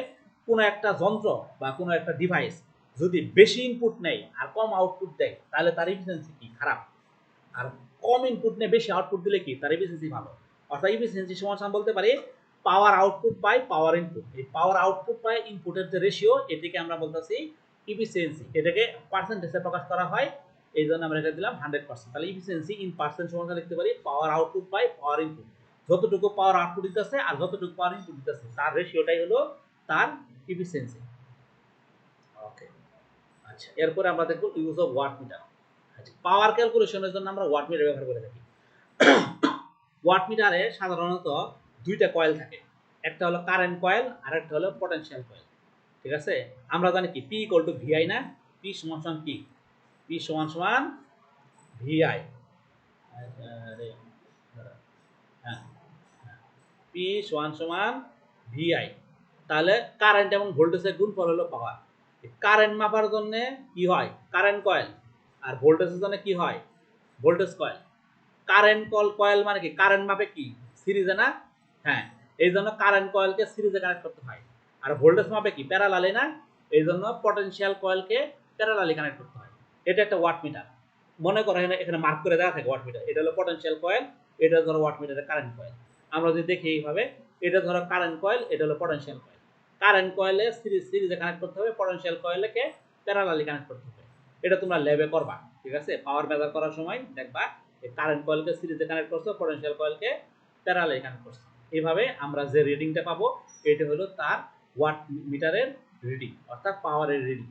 কোনো একটা যন্ত্র বা কোনো একটা ডিভাইস যদি বেশি ইনপুট নেয় আর কম আউটপুট দেয় তাহলে তার ইফিসিয়েন্সি কি, খারাপ। আর কম ইনপুট নিয়ে বেশি আউটপুট দিলে কি, তার এফিসিয়েন্সি ভালো। অর্থাৎ এফিসিয়েন্সি সমান বলতে পারি power output by power input. এই পাওয়ার আউটপুট বাই ইনপুটের যে রেশিও, এটিকে আমরা বলতেছি এফিসিয়েন্সি। এটাকে পার্সেন্টেজে প্রকাশ করা হয়, এই জন্য আমরা এটা দিলাম 100%। তাহলে এফিসিয়েন্সি ইন পার্সেন্ট সমান লিখতে পারি power output by power input. যতটুকু পাওয়ার আউটপুট দিতেছে আর যতটুকু পাওয়ার ইনপুট দিতেছে তার রেশিওটাই হলো তার এফিসিয়েন্সি। ওকে, আচ্ছা, এরপরে আমরা দেখব ইউজ অফ ওয়াট মিটার। আচ্ছা, পাওয়ার ক্যালকুলেশনের জন্য আমরা ওয়াট মিটার ব্যবহার করে থাকি। ওয়াট মিটারে সাধারণত দুইটা কয়েল থাকে, একটা হলো কারেন্ট কয়েল আর একটা হলো পটেনশিয়াল কয়েল। ঠিক আছে, আমরা জানি কি পি ইকুয়াল টু ভিআই না, পি সমান সমান কি, পি সমান সমান ভিআই। হ্যাঁ, পি সমান সমান ভিআই। তাহলে কারেন্ট এবং ভোল্টেজের গুণফল হলো পাওয়ার। কারেন্ট মাপার জন্য কি হয়, কারেন্ট কয়েল, আর ভোল্টেজের জন্য কি হয়, ভোল্টেজ কয়েল। কারেন্ট কয়েল মানে কি, কারেন্ট মাপে কি সিরিজে না, হ্যাঁ, এই জন্য কারেন্ট কয়েলকে সিরিজে কানেক্ট করতে হয়। আর ভোল্টেজ মাপে কি প্যারালালি না, এই জন্য পটেনশিয়াল কয়েলকে প্যারালালি কানেক্ট করতে হয়। এটা একটা ওয়াট মিটার। মনে করো এখানে মার্ক করে দেওয়া থাকে ওয়াট মিটার, এটা হলো পটেনশিয়াল কয়েল, এটা ধরো ওয়াট মিটারের কারেন্ট কয়েল। আমরা যদি দেখি এইভাবে, এটা ধরো কারেন্ট কয়েল, এটা হলো পটেনশিয়াল কয়েল। কারেন্ট কয়েলে সিরিজে কানেক্ট করতে হবে, পটেনশিয়াল কয়েলকে প্যারালালি কানেক্ট করতে হবে। এটা তোমরা ল্যাবে করবা, ঠিক আছে, পাওয়ার মেজার করার সময় দেখবা কারেন্ট কয়েলকে সিরিজে কানেক্ট করছো, পটেনশিয়াল কয়েলকে প্যারালালি কানেক্ট করছো। এইভাবে আমরা যে রিডিংটা পাবো এটা হলো তার ওয়াট মিটারের রিডিং, অর্থাৎ পাওয়ারের রিডিং,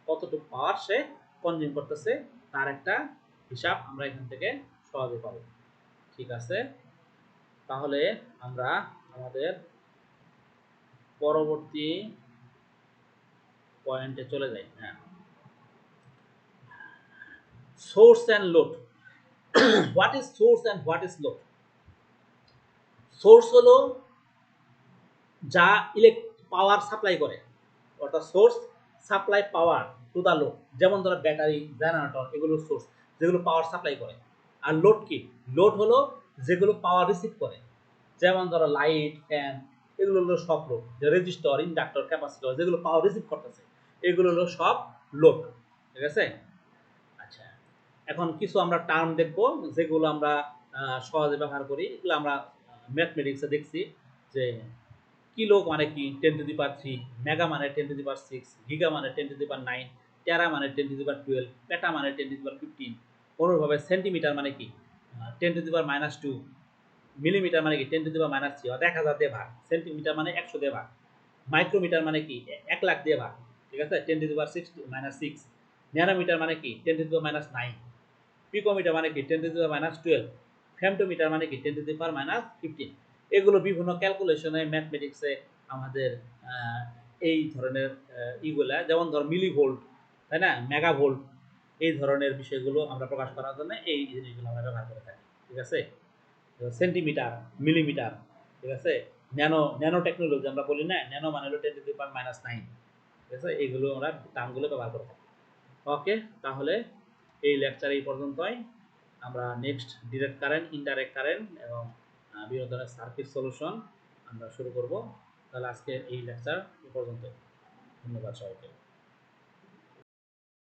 কতটুকু পাওয়ার সে কনজিউম করতেছে তার একটা হিসাব আমরা এখান থেকে সহজে পাবো। ঠিক আছে, তাহলে আমরা আমাদের পরবর্তী পয়েন্টে চলে যাই। হ্যাঁ, source and load. What is source and what is load? Source হলো যা পাওয়ার সাপ্লাই করে, অর্থাৎ source supply power to the load. যেমন ধরো ব্যাটারি, জেনারেটর, এগুলো সোর্স যেগুলো পাওয়ার সাপ্লাই করে। আর লোড কি, লোড হলো যেগুলো পাওয়ার রিসিভ করে, যেমন ধরো লাইট, ফ্যান, এগুলো হলো সব লোড। যে রেজিস্টর, ইন্ডাক্টর, ক্যাপাসিটর যেগুলো পাওয়ার রিসিভ করতেছে এগুলো হলো সব লোড। ঠিক আছে, আচ্ছা, এখন কিছু আমরা টার্ম দেখব যেগুলো আমরা সহজে ব্যবহার করি। এগুলো আমরা ম্যাথমেটিক্সে দেখছি যে কিলো মানে কি 10⁻³ মেগা মানে 10⁻⁶, গিগা মানে 10⁻⁹, টেরা মানে 10⁻12, পেটা মানে 10⁻15। অনুরূপভাবে সেন্টিমিটার মানে কি 10⁻², মিলিমিটার মানে কি 10⁻³ অর্থাৎ 1000 দিয়ে ভাগ, সেন্টিমিটার মানে 100 দিয়ে ভাগ, মাইক্রোমিটার মানে কি 1 লাখ দিয়ে ভাগ। ঠিক আছে, 10⁻⁶, ন্যানোমিটার মানে কি 10⁻⁹, পিকোমিটার মানে কি 10⁻12, ফেমটোমিটার মানে কি 10⁻⁻15। এগুলো বিভিন্ন ক্যালকুলেশনে ম্যাথমেটিক্সে আমাদের এই ধরনের ইগুলা, যেমন ধর মিলি ভোল্ট, তাই না, মেগা ভোল্ট, এই ধরনের বিষয়গুলো আমরা প্রকাশ করার জন্য এই জিনিসগুলো আমরা ব্যবহার করে থাকি। ঠিক আছে, সেন্টিমিটার, মিলিমিটার, ঠিক আছে, ন্যানো টেকনোলজি আমরা বলি না, ন্যানো মানে হলো 10⁻⁹। ঠিক আছে, এইগুলো আমরা টার্মগুলো ব্যবহার করে থাকি। ওকে, তাহলে এই লেকচার এই পর্যন্তই। আমরা next direct current, indirect current এবং বিভিন্ন ধরনের সার্কিট সলিউশন আমরা শুরু করব। তাহলে আজকে এই লেকচার এ পর্যন্ত। ধন্যবাদ সবাইকে।